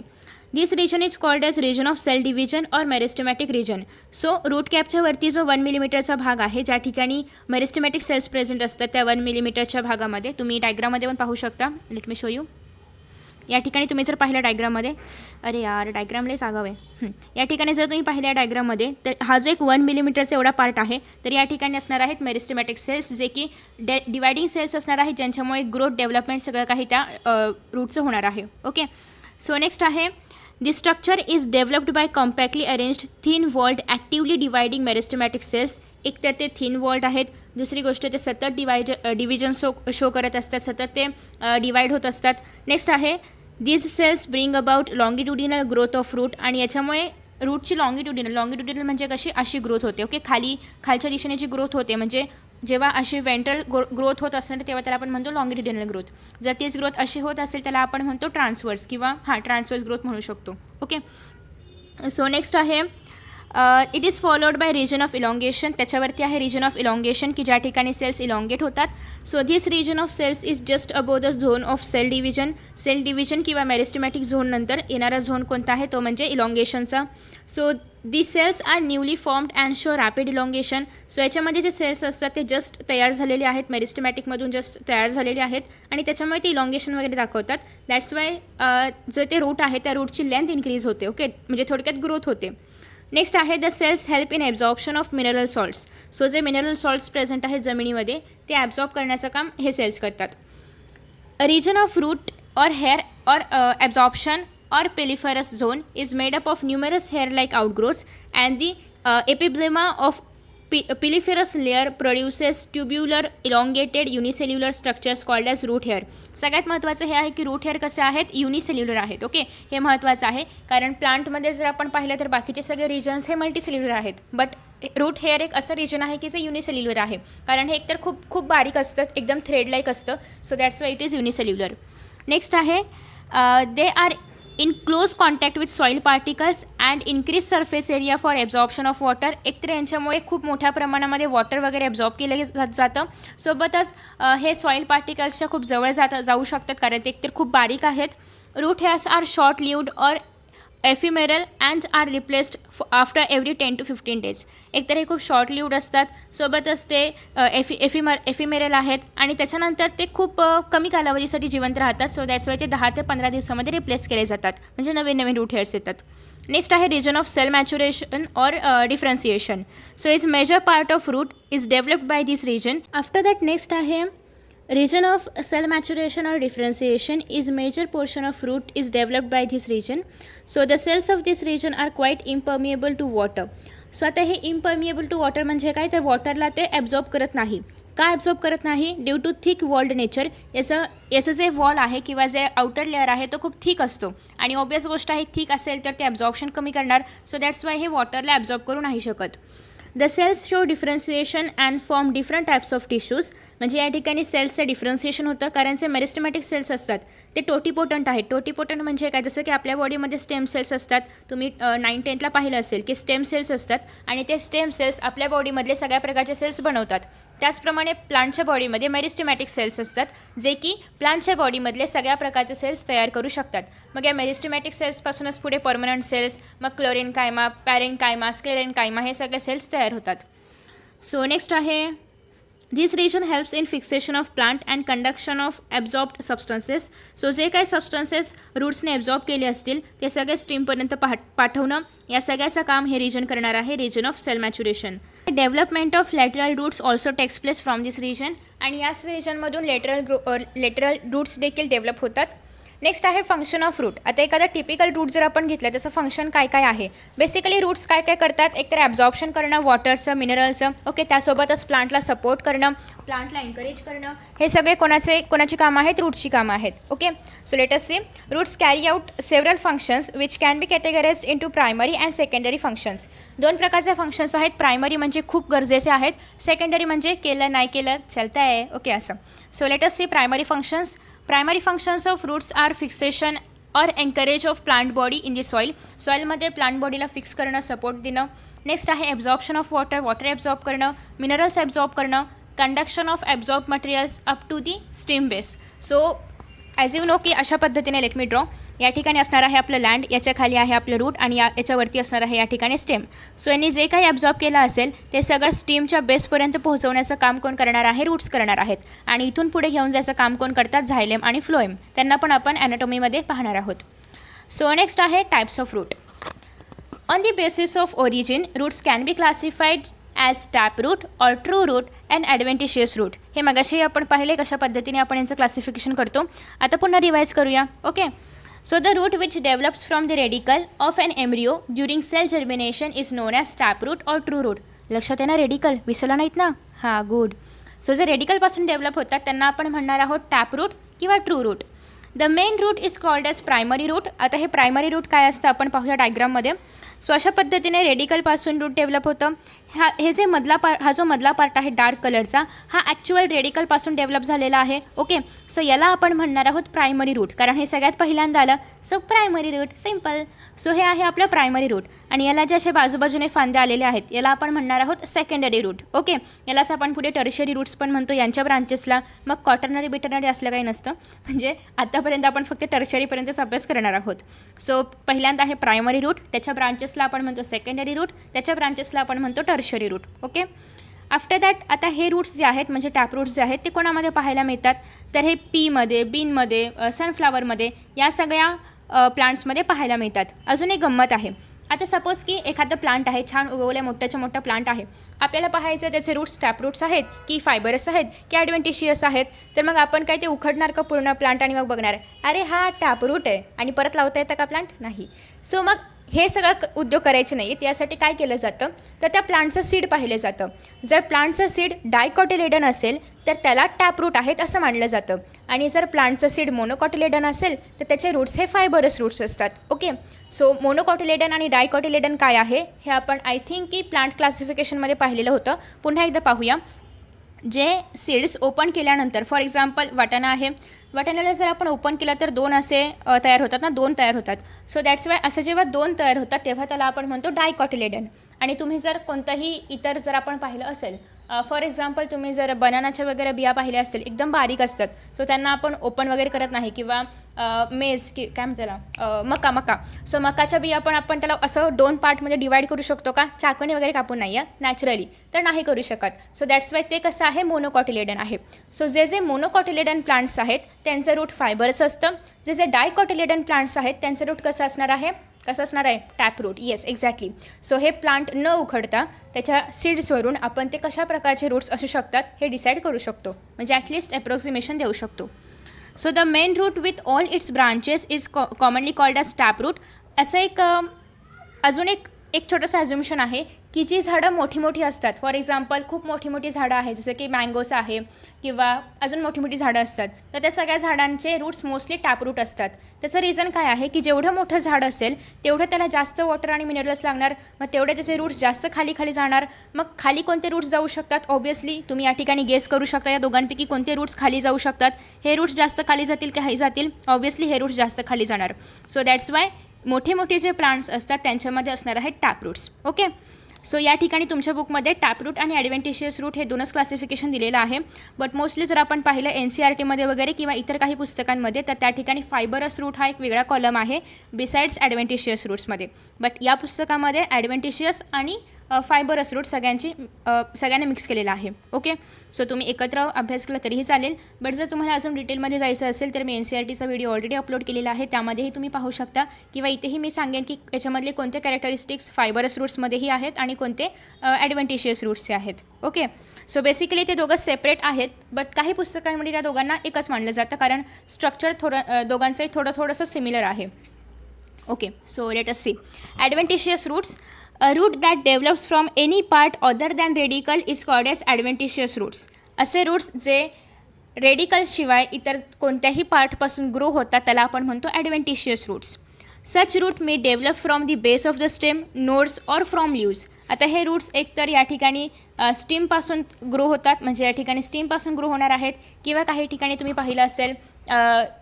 This region is called as region of cell division और मेरिस्टेमॅटिक रिजन. सो रूट कॅपच्या वरती जो 1 मिलीमीटरचा भाग आहे, ज्या ठिकाणी मेरिस्टेमॅटिक सेल्स प्रेझेंट असतात त्या 1 मिलीमीटरच्या भागामध्ये, तुम्ही डायग्राममध्ये पण पाहू शकता. Let me show you. या ठिकाणी तुम्ही जर पाहिलं डायग्राममध्ये, अरे यार डायग्रामला सागाव आहे. या ठिकाणी जर तुम्ही पाहिल्या डायग्राममध्ये तर हा जो एक 1 मिलीमीटरचा एवढा पार्ट आहे, तर या ठिकाणी असणार आहेत मेरिस्टेमॅटिक सेल्स, जे की डिवायडिंग सेल्स असणार आहेत, ज्यांच्यामुळे ग्रोथ डेव्हलपमेंट सगळं काही त्या रूटचं होणार आहे. ओके, सो नेक्स्ट आहे The structure is developed by compactly arranged thin walled actively dividing meristematic cells. एक तर ते थिन वॉल्ड आहेत, दुसरी गोष्ट ते सतत डिव्हिजन शो करत असतात, सतत ते डिवाईड होत असतात. नेक्स्ट आहे these cells bring about longitudinal growth of root. आणि याच्यामुळे रूटची लॉंगिट्युडिनल म्हणजे कशी, अशी ग्रोथ होते. ओके, खालच्या दिशेने जी ग्रोथ होते, म्हणजे जेव्हा अशी वेंट्रल ग्रोथ होत असणार तेव्हा त्याला आपण म्हणतो लॉंगिट्युडिनल ग्रोथ. जर तीच ग्रोथ अशी होत असेल त्याला आपण म्हणतो ट्रान्सवर्स किंवा ट्रान्सवर्स ग्रोथ म्हणू शकतो. ओके, सो नेक्स्ट आहे it is followed by region of elongation. त्याच्यावरती आहे रिजन ऑफ इलॉंगेशन की ज्या ठिकाणी सेल्स इलॉंगेट होतात. So this region of cells is just above the zone of cell division किंवा मेरिस्टेमॅटिक झोन नंतर येणारा झोन कोणता आहे, तो म्हणजे इलॉंगेशनचा. So the cells are newly formed and show rapid elongation. So याच्यामध्ये जे सेल्स असतात ते जस्ट तयार झालेले आहेत, मेरिस्टेमॅटिकमधून जस्ट तयार झालेले आहेत आणि त्याच्यामुळे ते इलॉंगेशन वगैरे दाखवतात. दॅट्स वाय जे ते रूट आहे त्या रूटची लेंथ इन्क्रीज होते. ओके, म्हणजे थोडक्यात ग्रोथ होते. नेक्स्ट आहे the cells help in absorption of mineral salts. So जे मिनरल सॉल्ट्स प्रेझेंट आहेत जमिनीमध्ये ते ॲब्झॉर्ब करण्याचं काम हे सेल्स करतात. A region of root or hair or absorption or piliferous zone is made up of numerous hair-like outgrowths, and the epiblema of piliferous layer produces tubular elongated unicellular structures called as root hair. सगळ्यात महत्त्वाचं हे आहे की रूट हेअर कसे आहेत, युनिसेल्युलर आहेत. ओके, हे महत्त्वाचं आहे कारण प्लांटमध्ये जर आपण पाहिलं तर बाकीचे सगळे रिजन्स हे मल्टीसेल्युलर आहेत, बट रूट हेअर एक असं रिजन आहे की जे युनिसेल्युलर आहे, कारण हे एकतर खूप बारीक असतं, एकदम थ्रेड लाईक असतं. So that's why it is unicellular. Next आहे they are in close contact with soil particles and increase surface area for absorption of water. एकतर यांच्यामुळे खूप मोठ्या प्रमाणामध्ये वॉटर वगैरे ॲब्झॉर्ब केलं जातं. सोबतच हे सॉईल पार्टिकल्सच्या खूप जवळ जाऊ शकतात कारण ते एकतर खूप बारीक आहेत. Root hairs are short lived और ephemeral and are replaced after every 10 to 15 days. एकतर हे खूप शॉर्ट लिव्ड असतात, सोबतच ते एफिमेरल आहेत आणि त्याच्यानंतर ते खूप कमी कालावधीसाठी जिवंत राहतात. सो दॅट्स वाय ते 10 ते 15 दिवसामध्ये रिप्लेस केले जातात, म्हणजे नवीन रूट हेअर्स येतात. नेक्स्ट आहे region of cell maturation or differentiation. So is major part of root is developed by this region. After that next आहे region of cell maturation or differentiation is major portion of root is developed by this region. So the cells of this region are quite impermeable to water. So आता हे impermeable to water म्हणजे काय, तर वॉटरला ते ॲब्झॉर्ब करत नाही. का ॲब्झॉर्ब करत नाही, due to thick walled nature. याचं जे वॉल आहे किंवा जे आउटर लेअर आहे तो खूप थिक असतो आणि ऑब्वियस गोष्ट आहे थिक असेल तर ते ॲब्झॉर्प्शन कमी करणार. सो दॅट्स वाय हे वॉटरला ॲब्झॉर्ब करू नाही शकत. The cells show differentiation and form different types of tissues. म्हणजे या ठिकाणी सेल्सचं डिफरन्सिएशन होतं कारण जे मेरिस्टेमॅटिक सेल्स असतात ते टोटिपोटंट आहेत. टोटिपोटंट म्हणजे काय, जसं की आपल्या बॉडीमध्ये स्टेम सेल्स असतात. तुम्ही 9-10ला पाहिलं असेल की स्टेम सेल्स असतात आणि ते स्टेम सेल्स आपल्या बॉडीमधले सगळ्या प्रकारचे सेल्स बनवतात. त्याचप्रमाणे प्लांटच्या बॉडीमध्ये मेरिस्टेमॅटिक सेल्स असतात, जे की प्लांटच्या बॉडीमधले सगळ्या प्रकारचे सेल्स तयार करू शकतात. मग या मेरिस्टेमॅटिक सेल्सपासूनच पुढे परमनंट सेल्स, मग क्लोरेनकायमा, पॅरेनकायमा, स्क्लेरेनकायमा हे सगळे सेल्स तयार होतात. सो नेक्स्ट आहे, this region helps in fixation of plant and conduction of absorbed substances. So जे काही सबस्टन्सेस रूट्सने ॲब्झॉर्ब केले असतील ते सगळे स्टीमपर्यंत पाठवणं, या सगळ्याचं काम हे रिजन करणार आहे, region of cell maturation. Development of lateral roots also takes place from this region, आणि याच रिजनमधून लेटरल रूट्स देखील डेव्हलप होतात. नेक्स्ट आहे फंक्शन ऑफ रूट. आता एखादा टिपिकल रूट जर आपण घेतलं त्याचं फंक्शन काय काय आहे. बेसिकली रूट्स काय काय करतात, एकतर ॲब्झॉर्प्शन करणं वॉटरचं, मिनरलचं, ओके, त्यासोबतच प्लांटला सपोर्ट करणं, प्लांटला एन्करेज करणं, हे सगळे कोणाची कामं आहेत, रूटची कामं आहेत. Okay, so let us see, roots carry out several functions which can be categorised into primary and secondary functions. दोन प्रकारचे फंक्शन्स आहेत. प्रायमरी म्हणजे खूप गरजेचे आहेत, सेकंडरी म्हणजे केलं नाही केलं चालतं आहे, ओके असं. So let us see primary functions. Primary functions of roots are fixation or encourage of plant body in the soil. सॉईलमध्ये प्लांट बॉडीला फिक्स करणं, सपोर्ट देणं. नेक्स्ट आहे ॲब्झॉर्प्शन ऑफ वॉटर ॲब्झॉर्ब करणं, मिनरल्स ॲब्झॉर्ब करणं, conduction of absorb materials up to the stem base. So as you know की अशा पद्धतीने लेट मी ड्रॉ. या ठिकाणी असणार आहे आपलं लँड, याच्या खाली आहे आपलं रूट, आणि याच्यावरती असणार आहे या ठिकाणी स्टेम. सो यांनी जे काही ॲब्झॉर्ब केलं असेल ते सगळं स्टीमच्या बेसपर्यंत पोहोचवण्याचं काम कोण करणार आहे, रूट्स करणार आहेत. आणि इथून पुढे घेऊन जायचं काम कोण करतात, झायलेम आणि फ्लोएम. त्यांना पण आपण ॲनाटॉमीमध्ये पाहणार आहोत. सो नेक्स्ट आहे types of root. On the basis of origin roots can be classified as tap root or true root and adventitious root. हे मगाशी आपण पाहिले कशा पद्धतीने आपण यांचं क्लासिफिकेशन करतो. आता पुन्हा रिवाईज करूया. Okay, so the root which develops from the radicle of an embryo during cell germination is known as taproot or true root. लक्षात आहे ना, रेडिकल विसरला नाहीत ना? हां, गुड. सो जे रेडिकलपासून डेव्हलप होतात त्यांना आपण म्हणणार आहोत टॅपरूट किंवा true root. The main root is called as primary root. आता हे प्रायमरी रूट काय असतं आपण पाहूया डायग्राममध्ये. सो अशा पद्धतीने रेडिकलपासून रूट डेव्हलप होतं. हे जे हा जो मधला पार्ट आहे डार्क कलरचा, हा ॲक्च्युअल रेडिकलपासून डेव्हलप झालेला आहे. ओके, सो याला आपण म्हणणार आहोत प्रायमरी रूट, कारण हे सगळ्यात पहिल्यांदा आलं. So primary root, simple. So हे आहे आपलं प्रायमरी रूट, आणि याला जे असे बाजूबाजूने फांद्या आलेले आहेत याला आपण म्हणणार आहोत सेकंडरी रूट. ओके, यालाच आपण पुढे टर्शरी रूट्स पण म्हणतो यांच्या ब्रांचेसला. मग क्वाटर्नरी बिटर्नरी असलं काही नसतं, म्हणजे आतापर्यंत आपण फक्त टर्शरीपर्यंतच अभ्यास करणार आहोत. सो पहिल्यांदा आहे प्रायमरी रूट, त्याच्या ब्रांचेसला आपण म्हणतो सेकंडरी रूट, त्याच्या ब्रांचेसला आपण म्हणतो tertiary root. Okay, after that आता हे रूट्स जे आहेत म्हणजे टॅप रूट्स जे आहेत ते कोणामध्ये पाहायला मिळतात, तर हे पीमध्ये, बीनमध्ये, सनफ्लावरमध्ये, या सगळ्या प्लांट्समध्ये पाहायला मिळतात. अजून एक गंमत आहे. आता सपोज की एखादं प्लांट आहे, छान उगवल्या मोठ्याच्या मोठा प्लांट आहे, आपल्याला पाहायचं त्याचे रूट्स टॅप रूट्स आहेत की फायबरस आहेत की ॲडव्हेंटिशियस आहेत. तर मग आपण काय ते उखडणार का पूर्ण प्लांट आणि मग बघणार अरे हा टॅप रूट आहे आणि परत लावता येतं का प्लांट? नाही. सो मग हे सगळं उद्योग करायचे नाहीत. यासाठी काय केलं जातं, तर त्या प्लांटचं सीड पाहिलं जातं. जर प्लांटचं सीड डायकॉटिलेडन असेल तर त्याला टॅपरूट आहेत असं मानलं जातं, आणि जर प्लांटचं सीड मोनोकॉटिलेडन असेल तर त्याचे रूट्स हे फायबरस रूट्स असतात. ओके, सो मोनोकॉटिलेडन आणि डायकॉटिलेडन काय आहे हे आपण आय थिंक की प्लांट क्लासिफिकेशनमध्ये पाहिलेलं होतं. पुन्हा एकदा पाहूया. जे सीड्स ओपन केल्यानंतर, फॉर एक्झाम्पल वाटाणा आहे, वाटाण्याला जर आपण ओपन केला तर दोन असे तयार होतात ना, दोन तयार होतात. सो दॅट्स वाय असं जेव्हा दोन तयार होतात तेव्हा त्याला आपण म्हणतो डायकॉटिलेडन. आणि तुम्ही जर कोणतंही इतर जर आपण पाहिलं असेल, फॉर एक्झाम्पल तुम्ही जर बनानाच्या वगैरे बिया पाहिल्या असतील, एकदम बारीक असतात, सो त्यांना आपण ओपन वगैरे करत नाही. किंवा मेज की काय म्हणते त्याला, मका. सो मकाच्या बिया पण आपण त्याला असं दोन पार्टमध्ये डिवाईड करू शकतो का? चाकूने वगैरे कापून नाही आहे नॅचरली, तर नाही करू शकत. सो दॅट्स वाय ते कसं आहे, मोनोकॉटिलेडन आहे. सो जे मोनोकॉटिलेडन प्लांट्स आहेत त्यांचं रूट फायबरस असतं. जे डायकॉटिलेडन प्लांट्स आहेत त्यांचं रूट कसं असणार आहे, टॅपरूट. Yes, exactly. सो हे प्लांट न उखडता त्याच्या सीड्सवरून आपण ते कशा प्रकारचे रूट्स असू शकतात हे डिसाईड करू शकतो, म्हणजे ॲटलिस्ट अप्रॉक्सिमेशन देऊ शकतो. So the main root with all its branches is commonly called as taproot. असं अजून एक छोटंसं ॲझ्युम्शन आहे की जी झाडं मोठी असतात, फॉर एक्झाम्पल खूप मोठी झाडं आहेत जसं की मँगोस आहे किंवा अजून मोठी झाडं असतात, तर त्या सगळ्या झाडांचे रूट्स मोस्टली टॅपरूट असतात. त्याचं रिझन काय आहे की जेवढं मोठं झाड असेल तेवढं त्याला जास्त वॉटर आणि मिनरल्स लागणार, मग तेवढे त्याचे रूट्स जास्त खाली जाणार. मग खाली कोणते रूट्स जाऊ शकतात? ऑब्वियसली तुम्ही या ठिकाणी गेस करू शकता या दोघांपैकी कोणते रूट्स खाली जाऊ शकतात. हे रूट्स जास्त खाली जातील की हाई जातील? ऑब्वियसली हे रूट्स जास्त खाली जाणार. सो दॅट्स वाय मोठे जे प्लांट्स असतात त्यांच्यामध्ये असणार आहेत टॅपरूट्स. ओके, सो या ठिकाणी तुमच्या बुकमध्ये टॅपरूट आणि ॲडव्हेंटिशियस रूट हे दोनच क्लासिफिकेशन दिलेलं आहे. बट मोस्टली जर आपण पाहिलं NCERTमध्ये वगैरे किंवा इतर काही पुस्तकांमध्ये तर त्या ठिकाणी फायबरस रूट हा एक वेगळा कॉलम आहे बिसाइड्स ॲडव्हेंटिशियस रूट्समध्ये. बट या पुस्तकामध्ये ॲडव्हेंटिशियस आणि फायबरस रूट सगळ्यांना मिक्स केलेला आहे. ओके, सो तुम्ही एकत्र अभ्यास केला तरीही चालेल. बट जर तुम्हाला अजून डिटेलमध्ये जायचं असेल तर मी NCERTचा व्हिडिओ ऑलरेडी अपलोड केलेला आहे, त्यामध्येही तुम्ही पाहू शकता. किंवा इथेही मी सांगेन की याच्यामधले कोणते कॅरेक्टरिस्टिक्स फायबरस रूट्समध्येही आहेत आणि कोणते ॲडव्हेंटिशियस रूट्सचे आहेत. ओके, सो बेसिकली ते दोघं सेपरेट आहेत. बट काही पुस्तकांमध्ये त्या दोघांना एकच मानलं जातं कारण स्ट्रक्चर दोघांचंही थोडंसं सिमिलर आहे. Okay, so let us see. Adventitious roots, a root that develops from any part other than radical is called as adventitious roots. असे रूट्स जे रेडिकल शिवाय इतर कोणत्याही पार्टपासून ग्रो होतात त्याला आपण म्हणतो adventitious roots. Such root may develop from the base of the stem, nodes और फ्रॉम लीव्स. आता हे रूट्स एकतर या ठिकाणी स्टीमपासून ग्रो होतात, म्हणजे या ठिकाणी स्टीमपासून ग्रो होणार आहेत, किंवा काही ठिकाणी तुम्ही पाहिलं असेल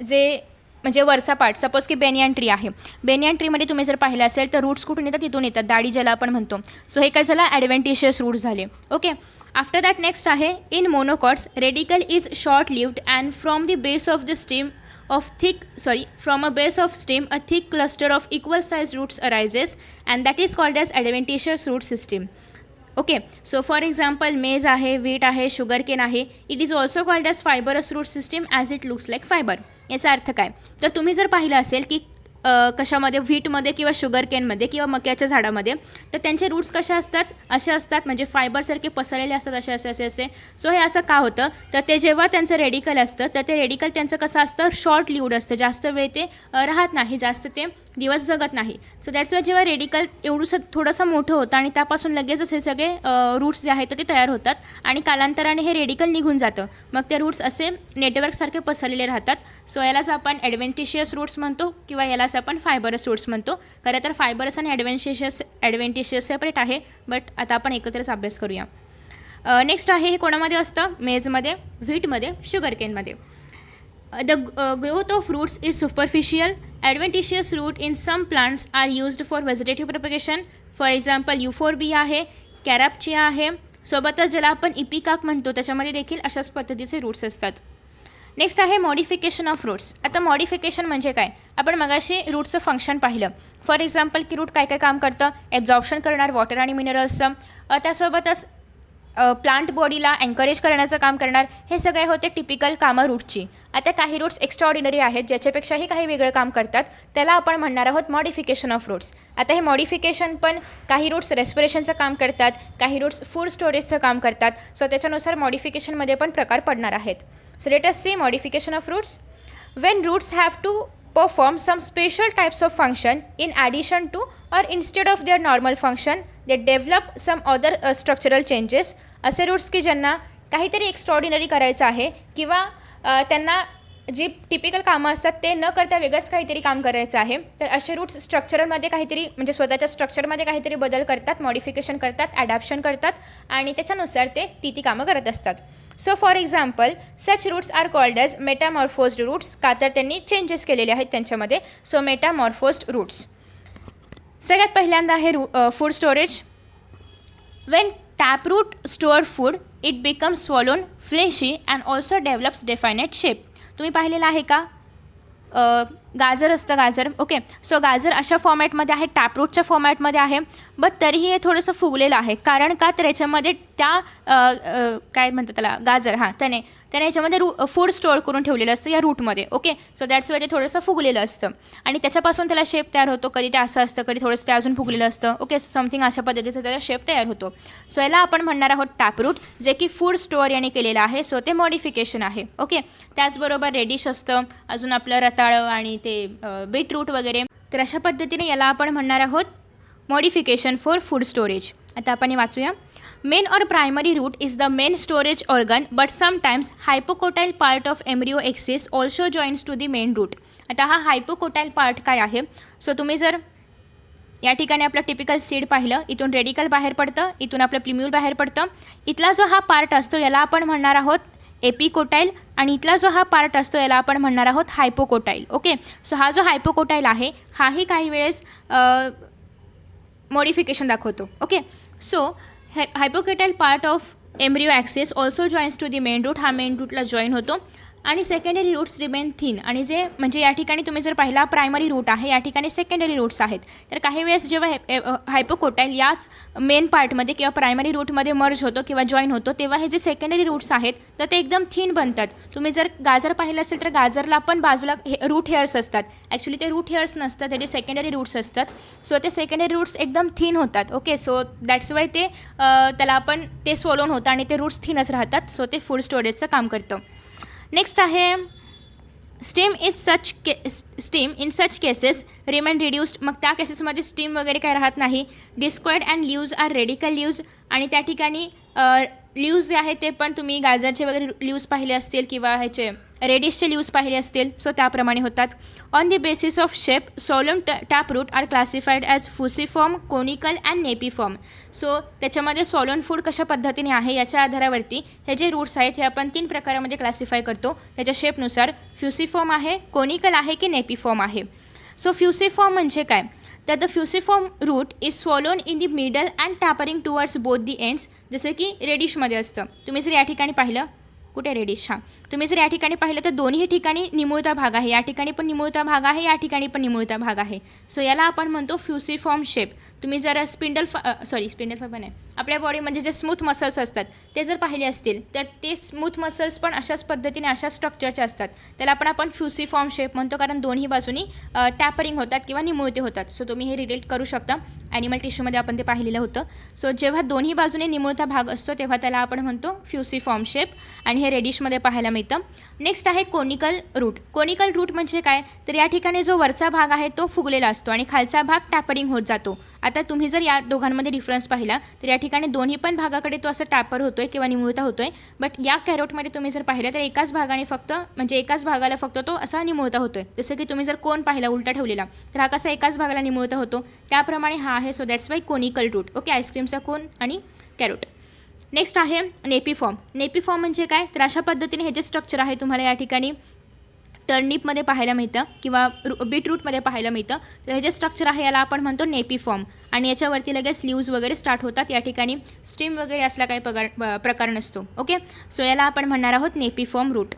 जे म्हणजे वरचा पार्ट, सपोज की बेनियन ट्री आहे, बेनियन ट्रीमध्ये तुम्ही जर पाहिलं असेल तर रूट्स कुठून येतात, तिथून येतात, दाढी ज्याला आपण म्हणतो. सो हे काय झालं, ॲडव्हेंटिशियस रूट्स झाले. ओके, आफ्टर दॅट नेक्स्ट आहे in monocots radical is short lived and from the base of the stem from a base of stem a thick cluster of equal sized roots arises and that is called as adventitious root system. Okay, so for example maize आहे, व्हीट आहे, शुगर केन आहे. It is also called as fibrous root system as it looks like fibre. याचा अर्थ काय, तर तुम्ही जर पाहिलं असेल की कशामध्ये, व्हीटमध्ये किंवा शुगर केनमध्ये किंवा मक्याच्या झाडामध्ये, तर त्यांचे रूट्स कशा असतात, असे असतात, म्हणजे फायबरसारखे पसरलेले असतात, असे. सो हे असं का होतं, तर ते जेव्हा त्यांचं रेडिकल असतं तर ते रेडिकल त्यांचं कसं असतं, शॉर्ट लिव्ड असतं, जास्त वेळ ते राहत नाही, जास्त ते दिवस जगत नाही. सो दॅट्स वाय जेव्हा रेडिकल एवढंसं थोडंसं मोठं होतं आणि त्यापासून लगेचच हे सगळे रूट्स जे आहेत ते तयार होतात आणि कालांतराने हे रेडिकल निघून जातं. मग ते रूट्स असे नेटवर्कसारखे पसरलेले राहतात. सो यालाच आपण ॲडव्हेंटिशियस रूट्स म्हणतो किंवा यालाच आपण फायबरस रूट्स म्हणतो. खरं तर फायबरस आणि ॲडव्हेंटिशियस सेपरेट आहे, बट आता आपण एकत्रच अभ्यास करूया. नेक्स्ट आहे हे कोणामध्ये असतं, मेजमध्ये, व्हीटमध्ये, sugar केनमध्ये. The growth of roots is superficial. Adventitious root in some plants are used for vegetative propagation. For example, euphorbia आहे, कॅराप्चिया आहे, सोबतच ज्याला आपण इपिकाक म्हणतो त्याच्यामध्ये देखील अशाच पद्धतीचे रूट्स असतात. नेक्स्ट आहे मॉडिफिकेशन ऑफ रूट्स. आता मॉडिफिकेशन म्हणजे काय, आपण मगाशी रूटचं फंक्शन पाहिलं. फॉर एक्झाम्पल की रूट काय काय काम करतं, ॲब्झॉर्प्शन करणार वॉटर आणि मिनरल्सचं, त्यासोबतच प्लांट बॉडीला एन्करेज करण्याचं काम करणार. हे सगळे होते टिपिकल कामं रूटची. आता काही रूट्स एक्स्ट्राऑर्डिनरी आहेत ज्याच्यापेक्षाही काही वेगळं काम करतात, त्याला आपण म्हणणार आहोत मॉडिफिकेशन ऑफ रूट्स. आता हे मॉडिफिकेशन पण काही रूट्स रेस्पिरेशनचं काम करतात, काही रूट्स फूड स्टोरेजचं काम करतात. सो त्याच्यानुसार मॉडिफिकेशनमध्ये पण प्रकार पडणार आहेत. So let us see modification of roots. When roots have to perform some special types of function in addition to or instead of their normal function, they develop some other structural changes. असे रूट्स की ज्यांना काहीतरी एक्स्ट्रॉर्डिनरी करायचं आहे किंवा त्यांना जी टिपिकल कामं असतात ते न करता वेगळंच काहीतरी काम करायचं आहे, तर असे रूट्स स्ट्रक्चरमध्ये काहीतरी म्हणजे स्वतःच्या स्ट्रक्चरमध्ये काहीतरी बदल करतात, मॉडिफिकेशन करतात, ॲडॅप्शन करतात आणि त्याच्यानुसार ते ती कामं करत असतात. So for example such roots are called as metamorphosed roots, का तर त्यांनी चेंजेस केलेले आहेत त्यांच्यामध्ये. So metamorphosed roots. सगळ्यात पहिल्यांदा आहे food storage. When taproot store food it becomes swollen fleshy and also develops definite shape. तुम्ही पाहिलेलं आहे का, गाजर असतं, गाजर. ओके, सो गाजर अशा फॉर्मॅटमध्ये आहे, टॅपरूटच्या फॉर्मॅटमध्ये आहे, बट तरीही हे थोडंसं फुगलेलं आहे. कारण का, तर याच्यामध्ये त्या काय म्हणतात त्याला, गाजर, त्याने याच्यामध्ये फूड स्टोअर करून ठेवलेलं असतं या रूटमध्ये. ओके, सो दॅट्स वाय ते थोडंसं फुगलेलं असतं आणि त्याच्यापासून त्याला शेप तयार होतो. कधी ते असं असतं, कधी थोडंसं ते अजून फुगलेलं असतं. ओके, समथिंग अशा पद्धतीचा त्याचा शेप तयार होतो. सो याला आपण म्हणणार आहोत टॅपरूट, जे की फूड स्टोअर याने केलेलं आहे. सो ते मॉडिफिकेशन आहे. ओके, त्याचबरोबर रेडिश असतं, अजून आपलं रताळं आणि ते बीटरूट वगैरे. तर अशा पद्धतीने याला आपण म्हणणार आहोत मॉडिफिकेशन फॉर फूड स्टोरेज. आता आपण हे वाचूया. मेन और primary root is the main storage organ but sometimes hypocotyl part of embryo axis also joins to the main root. आता हा हायपोकोटाईल पार्ट काय आहे, सो तुम्ही जर या ठिकाणी आपलं टिपिकल सीड पाहिलं, इथून रेडिकल बाहेर पडतं, इथून आपलं प्लिम्यूल बाहेर पडतं. इथला जो हा पार्ट असतो याला आपण म्हणणार आहोत एपिकोटाईल आणि इथला जो हा पार्ट असतो याला आपण म्हणणार आहोत हायपोकोटाईल. ओके, सो हा जो हायपोकोटाईल आहे हाही काही वेळेस मॉडिफिकेशन दाखवतो. Okay, so hypocotyl part of embryo axis also joins to the main root, हा मेन रूटला जॉईन होतो आणि सेकंडरी रूट्स रिमेन थिन. आणि जे म्हणजे या ठिकाणी तुम्ही जर पाहिला प्रायमरी रूट आहे, या ठिकाणी सेकंडरी रूट्स आहेत. तर काही वेळेस जेव्हा हायपोकोटाईल याच मेन पार्टमध्ये किंवा प्रायमरी रूटमध्ये मर्ज होतो किंवा जॉईन होतो, तेव्हा हे जे सेकंडरी रूट्स आहेत तर ते एकदम थिन बनतात. तुम्ही जर गाजर पाहिलं असेल तर गाजरला पण बाजूला रूट हेअर्स असतात. ॲक्च्युली ते रूट हेअर्स नसतात, त्याचे सेकंडरी रूट्स असतात. सो ते सेकंडरी रूट्स एकदम थिन होतात. ओके, सो दॅट्स वाय ते त्याला आपण ते स्वॉलोन होतं आणि ते रूट्स थिनच राहतात. सो ते फूड स्टोरेजचं काम करतं. नेक्स्ट आहे stem in such cases remain reduced. मग त्या केसेसमध्ये स्टीम वगैरे काय राहत नाही. Discoid and leaves are radical leaves, आणि त्या ठिकाणी लीव्ज जे आहे ते पण तुम्ही गाजरचे वगैरे लीव्ज पाहिले असतील किंवा ह्याचे रेडिशचे लीव्ज पाहिले असतील. सो त्याप्रमाणे होतात. On the basis of shape सोलम tap root are classified as fusiform, conical and napiform. So त्याच्यामध्ये सॉलन फूड कशा पद्धतीने आहे याच्या आधारावरती हे जे रूट्स आहेत हे आपण 3 प्रकारामध्ये क्लासिफाय करतो त्याच्या शेपनुसार. फ्युसिफॉर्म आहे, कोनिकल आहे की नेपिफॉर्म आहे. सो फ्युसिफॉर्म म्हणजे काय, तर the fusiform root is swollen in the middle and tapering towards both the ends. जसं की रेडिशमध्ये असतं. तुम्ही जर या ठिकाणी पाहिलं, कुठे रेडिश, हां, तुम्ही जर या ठिकाणी पाहिलं तर दोन्ही ठिकाणी निमुळता भाग आहे. या ठिकाणी पण निमुळता भाग आहे, या ठिकाणी पण निमुळता भाग आहे. सो याला आपण म्हणतो फ्युसिफॉर्म शेप. तुम्ही जर स्पिंडल फायबर नाही, आपल्या बॉडीमध्ये जे स्मूथ मसल्स असतात ते जर पाहिले असतील तर ते स्मूथ मसल्स पण अशाच पद्धतीने अशा स्ट्रक्चरचे असतात. त्याला आपण फ्युसिफॉर्म शेप म्हणतो, कारण दोन्ही बाजूनी टॅपरिंग होतात किंवा निमुळते होतात. सो तुम्ही हे रिलेट करू शकता. ॲनिमल टिश्यूमध्ये आपण ते पाहिलेलं होतं. सो जेव्हा दोन्ही बाजूने निमुळता भाग असतो तेव्हा त्याला आपण म्हणतो फ्युसिफॉर्म शेप, आणि हे रेडिशमध्ये पाहायला मिळतं. नेक्स्ट आहे कोनिकल रूट. कोनिकल रूट म्हणजे काय, तर या ठिकाणी जो वरचा भाग आहे तो फुगलेला असतो आणि खालचा भाग टॅपरिंग होत जातो. आता तुम्ही जर या दोघांमध्ये डिफरन्स पाहिला तर या ठिकाणी दोन्ही पण भागाकडे तो असं टॅपर होतोय किंवा निमुळता होतोय. बट या कॅरोटमध्ये तुम्ही जर पाहिलं तर एकाच भागाला फक्त तो असा निमुळता होतोय. जसं की तुम्ही जर कोन पाहिला उलटा ठेवलेला तर हा कसा एकाच भागाला निमुळता होतो, त्याप्रमाणे हा आहे. So that's why conical root. Okay, आईस्क्रीमचा कोन आणि कॅरोट. नेक्स्ट आहे नेपिफॉर्म. नेपिफॉर्म म्हणजे काय, तर अशा पद्धतीने हे जे स्ट्रक्चर आहे तुम्हाला या ठिकाणी टर्निपमध्ये पाहायला मिळतं किंवा बीटरूटमध्ये पाहायला मिळतं. तर हे जे स्ट्रक्चर आहे याला आपण म्हणतो नेपिफॉर्म, आणि याच्यावरती लगेच लीव्ज वगैरे स्टार्ट होतात. या ठिकाणी स्टीम वगैरे असला काही प्रकार नसतो. ओके, सो याला आपण म्हणणार आहोत napiform root.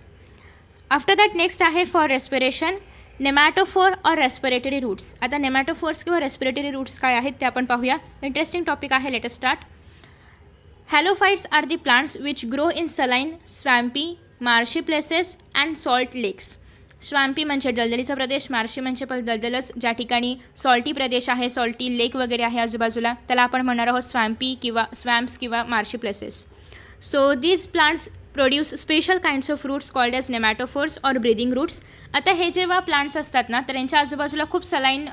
After that next आहे for respiration pneumatophore or respiratory roots. आता नेमॅटोफोर्स किंवा रेस्पिरेटरी रूट्स काय आहेत ते आपण पाहूया. इंटरेस्टिंग टॉपिक आहे. Let us start. Halophytes are the plants which grow in saline, swampy, marshy places and salt lakes. Swampy म्हणजे दलदलीचा प्रदेश, मार्शी म्हणजे पण दलदलच, ज्या ठिकाणी सॉल्टी प्रदेश आहे, सॉल्टी लेक वगैरे आहे आजूबाजूला, त्याला आपण म्हणणार आहोत स्वॅम्प्स किंवा marshy places. So these plants produce special kinds of roots called as pneumatophores or breathing roots. आता हे जेव्हा प्लांट्स असतात ना तर यांच्या आजूबाजूला खूप सलाईन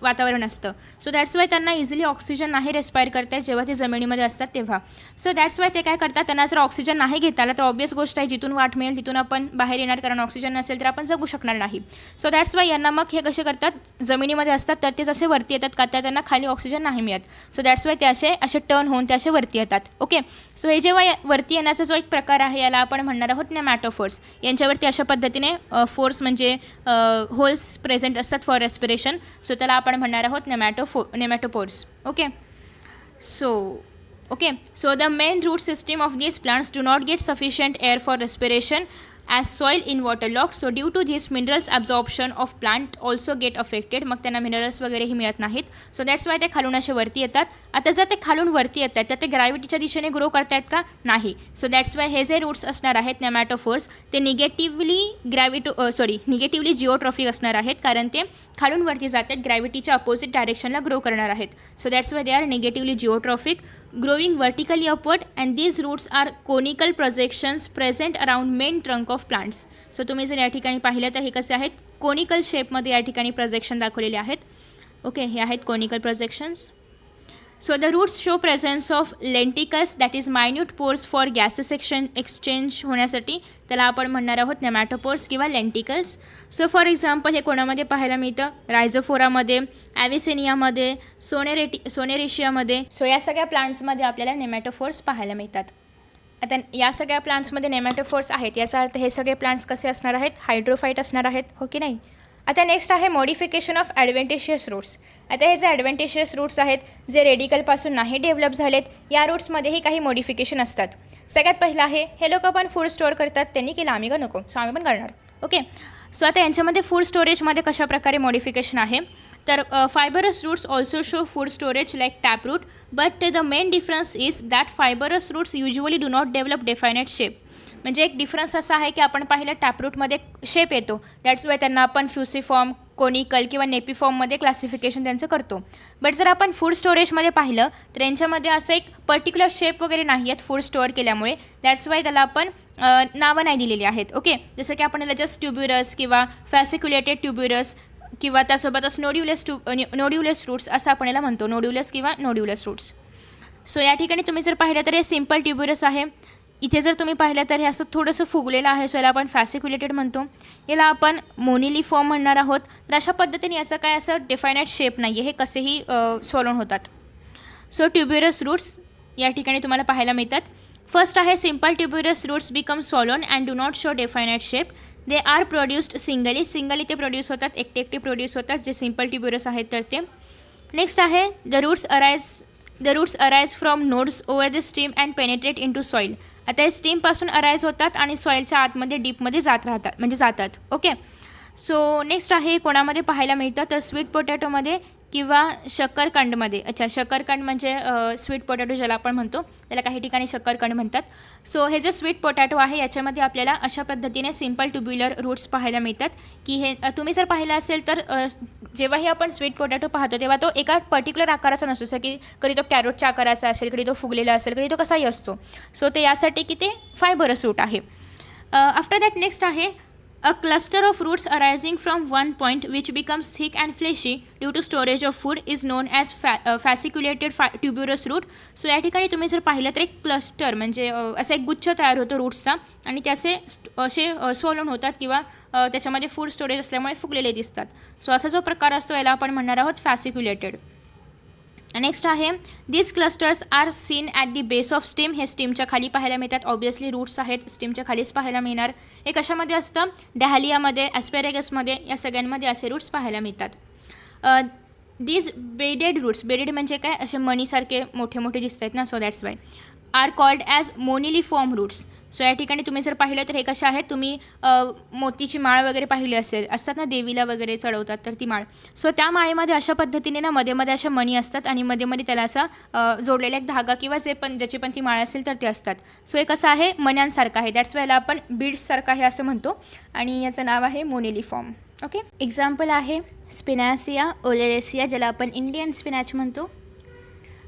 वातावरण असतं. सो दॅट्स वाय त्यांना इझिली ऑक्सिजन नाही रेस्पायर करता जेव्हा ते जमिनीमध्ये असतात तेव्हा. सो दॅट्स वाय ते काय करतात, त्यांना जर ऑक्सिजन नाही घेता आला तर ऑब्वियस गोष्ट आहे जिथून वाट मिळेल तिथून आपण बाहेर येणार, कारण ऑक्सिजन नसेल तर आपण जगू शकणार नाही. सो दॅट्स वाय यांना मग हे कसे करतात, जमिनीमध्ये असतात तर ते जसे वरती येतात का तर त्यांना खाली ऑक्सिजन नाही मिळत. सो दॅट्स वाय ते असे टर्न होऊन ते असे वरती येतात. ओके, सो हे जेव्हा वरती येण्याचा जो एक प्रकार आहे याला आपण म्हणणार आहोत नेमॅटोफोर्स. यांच्यावरती अशा पद्धतीने फोर्स म्हणजे होल्स प्रेझेंट असतात फॉर रेस्पिरेशन. सो त्याला आपण म्हणणार आहोत pneumatopores. Okay, so the main root system of these plants do not get sufficient air for respiration as soil in waterlogged. So due to this minerals absorption of plant also get affected. मग त्यांना मिनरल्स वगैरेही मिळत नाहीत. सो दॅट्स वाय ते खालून असे वरती येतात. आता जर ते खालून वरती येत आहेत तर ते ग्रॅव्हिटीच्या दिशेने ग्रो करतायत का, नाही. सो दॅट्स वाय हे जे रूट्स असणार आहेत नेमॅटोफोर्स ते निगेटिव्हली जिओट्रॉफिक असणार आहेत, कारण ते खालून वरती जात आहेत, ग्रॅव्हिटीच्या अपोजिट डायरेक्शनला ग्रो करणार आहेत. So that's why they are negatively geotropic, growing vertically upward, and these roots are conical projections present around main trunk of plants. So तुम्ही जर या ठिकाणी पाहिलं तर हे कसे आहेत, कोनिकल शेपमध्ये या ठिकाणी प्रोजेक्शन दाखवलेले आहेत. ओके, हे आहेत conical projections. So the roots show presence of lenticels, that is minute pores for gases exchange होण्यासाठी, त्याला आपण म्हणणार आहोत नेमॅटोपोर्स किंवा लेंटिकल्स. सो फॉर एक्झाम्पल हे कोणामध्ये पाहायला मिळतं, रायझोफोरामध्ये, ॲव्हिसेनियामध्ये, सोनेरेशियामध्ये. सो या सगळ्या प्लांट्समध्ये आपल्याला नेमॅटोफोर्स पाहायला मिळतात. आता या सगळ्या प्लांट्समध्ये नेमॅटोफोर्स आहेत, याचा अर्थ हे सगळे प्लांट्स कसे असणार आहेत, हायड्रोफाईट असणार आहेत, हो की नाही. आता नेक्स्ट आहे मॉडिफिकेशन ऑफ ॲडव्हेंटिशियस रूट्स. आता हे जे ॲडव्हेंटिशियस रूट्स आहेत जे रेडिकलपासून नाही डेव्हलप झालेत, या रूट्समध्येही काही मॉडिफिकेशन असतात. सगळ्यात पहिलं आहे, हे लोक पण फूड स्टोअर करतात, त्यांनी केलं, आम्ही का नको, सो आम्ही पण करणार. ओके, सो आता यांच्यामध्ये फूड स्टोरेजमध्ये कशाप्रकारे मॉडिफिकेशन आहे, तर fibrous roots also show food storage like taproot, but the main difference is that fibrous roots usually do not develop definite shape. म्हणजे एक डिफरन्स असा आहे की आपण पाहिलं टॅपरूटमध्ये शेप येतो, दॅट्स वाय त्यांना आपण फ्युसिफॉर्म, कोनिकल किंवा नेपिफॉर्ममध्ये क्लासिफिकेशन त्यांचं करतो. बट जर आपण फूड स्टोरेजमध्ये पाहिलं तर यांच्यामध्ये असं एक पर्टिक्युलर शेप वगैरे नाही आहेत फूड स्टोअर केल्यामुळे, दॅट्स वाय त्याला आपण नावं नाही दिलेली आहेत. ओके, जसं की आपण याला जस्ट ट्युब्युरस किंवा फॅसिक्युलेटेड ट्युब्युरस किंवा त्यासोबतच नोड्युलस रूट्स असं आपण याला म्हणतो, नोड्युलस किंवा नोड्युलस रूट्स. सो या ठिकाणी तुम्ही जर पाहिलं तर हे सिम्पल ट्युब्युरस आहे. इथे जर तुम्ही पाहिलं तर हे असं थोडंसं फुगलेलं आहे, सो याला आपण फॅसिक्युलेटेड म्हणतो. याला आपण मोनिलिफॉर्म म्हणणार आहोत. तर अशा पद्धतीने याचं काय असं डिफायनाईट शेप नाही आहे, हे कसेही सॉल्व्ह होतात. सो ट्युब्युरस रूट्स या ठिकाणी तुम्हाला पाहायला मिळतात. फर्स्ट आहे simple tuberous roots become swollen and do not show definite shape. They are produced singly ते प्रोड्यूस होतात, एकटे प्रोड्यूस होतात, जे सिम्पल ट्युब्युरस आहेत तर ते. नेक्स्ट आहे the roots arise from nodes over the stem and penetrate into soil. आता हे स्टीमपासून अराईज होतात आणि सॉईलच्या आतमध्ये डीपमध्ये जातात. ओके, सो नेक्स्ट आहे कोणामध्ये पाहायला मिळतं तर स्वीट पोटॅटोमध्ये किंवा शकरकंदमध्ये. अच्छा, शकरकंद म्हणजे स्वीट पोटॅटो ज्याला आपण म्हणतो, त्याला काही ठिकाणी शकरकंद म्हणतात. सो हे जे स्वीट पोटॅटो आहे याच्यामध्ये आपल्याला अशा पद्धतीने सिम्पल ट्युब्युलर रूट्स पाहायला मिळतात. की हे तुम्ही जर पाहिलं असेल तर जेव्हाही आपण स्वीट पोटॅटो पाहतो तेव्हा तो एका पर्टिक्युलर आकाराचा नसतो, जसं की कधी तो कॅरोटच्या आकाराचा असेल, कधी तो फुगलेला असेल, कधी तो कसाही असतो. सो ते यासाठी की ते फायबरस रूट आहे. आफ्टर दॅट नेक्स्ट आहे a cluster of roots arising from one point which becomes thick and fleshy due to storage of food is known as fasciculated tuberous root. So या ठिकाणी तुम्ही जर पाहिलं तर एक क्लस्टर म्हणजे असा एक गुच्छ तयार होतो रूट्सचा आणि ते असे स्वॉलन होतात किंवा त्याच्यामध्ये फूड स्टोरेज असल्यामुळे फुगलेले दिसतात. सो असा जो प्रकार असतो याला आपण म्हणणार आहोत फॅसिक्युलेटेड. नेक्स्ट आहे this clusters are seen at the base of stem. हे स्टीमच्या खाली पाहायला मिळतात. ऑब्वियसली रूट्स आहेत, स्टीमच्या खालीच पाहायला मिळणार. हे कशामध्ये असतं, डॅहलियामध्ये, ॲस्पेरेगसमध्ये, या सगळ्यांमध्ये असे रूट्स पाहायला मिळतात. दीज बेडेड रूट्स, बेडेड म्हणजे काय, असे मणीसारखे मोठे मोठे दिसत आहेत ना, so that's why are called as moniliform roots. So या ठिकाणी तुम्ही जर पाहिलं तर हे कसे आहेत, तुम्ही मोतीची माळ वगैरे पाहिली असतात ना, देवीला वगैरे चढवतात तर ती माळ. सो त्या माळेमध्ये अशा पद्धतीने ना मध्ये अशा मणी असतात आणि मध्ये त्याला असा जोडलेला एक धागा किंवा ज्याची पण ती माळ असेल तर ते असतात. सो हे कसं आहे, मण्यांसारखं आहे, दॅट्स वायला आपण बीड्ससारखं आहे असं म्हणतो आणि याचं नाव आहे मोनिलिफॉर्म. ओके, एक्झाम्पल आहे स्पिनॅसिया ओलेरेसिया, ज्याला आपण इंडियन स्पिनॅच म्हणतो.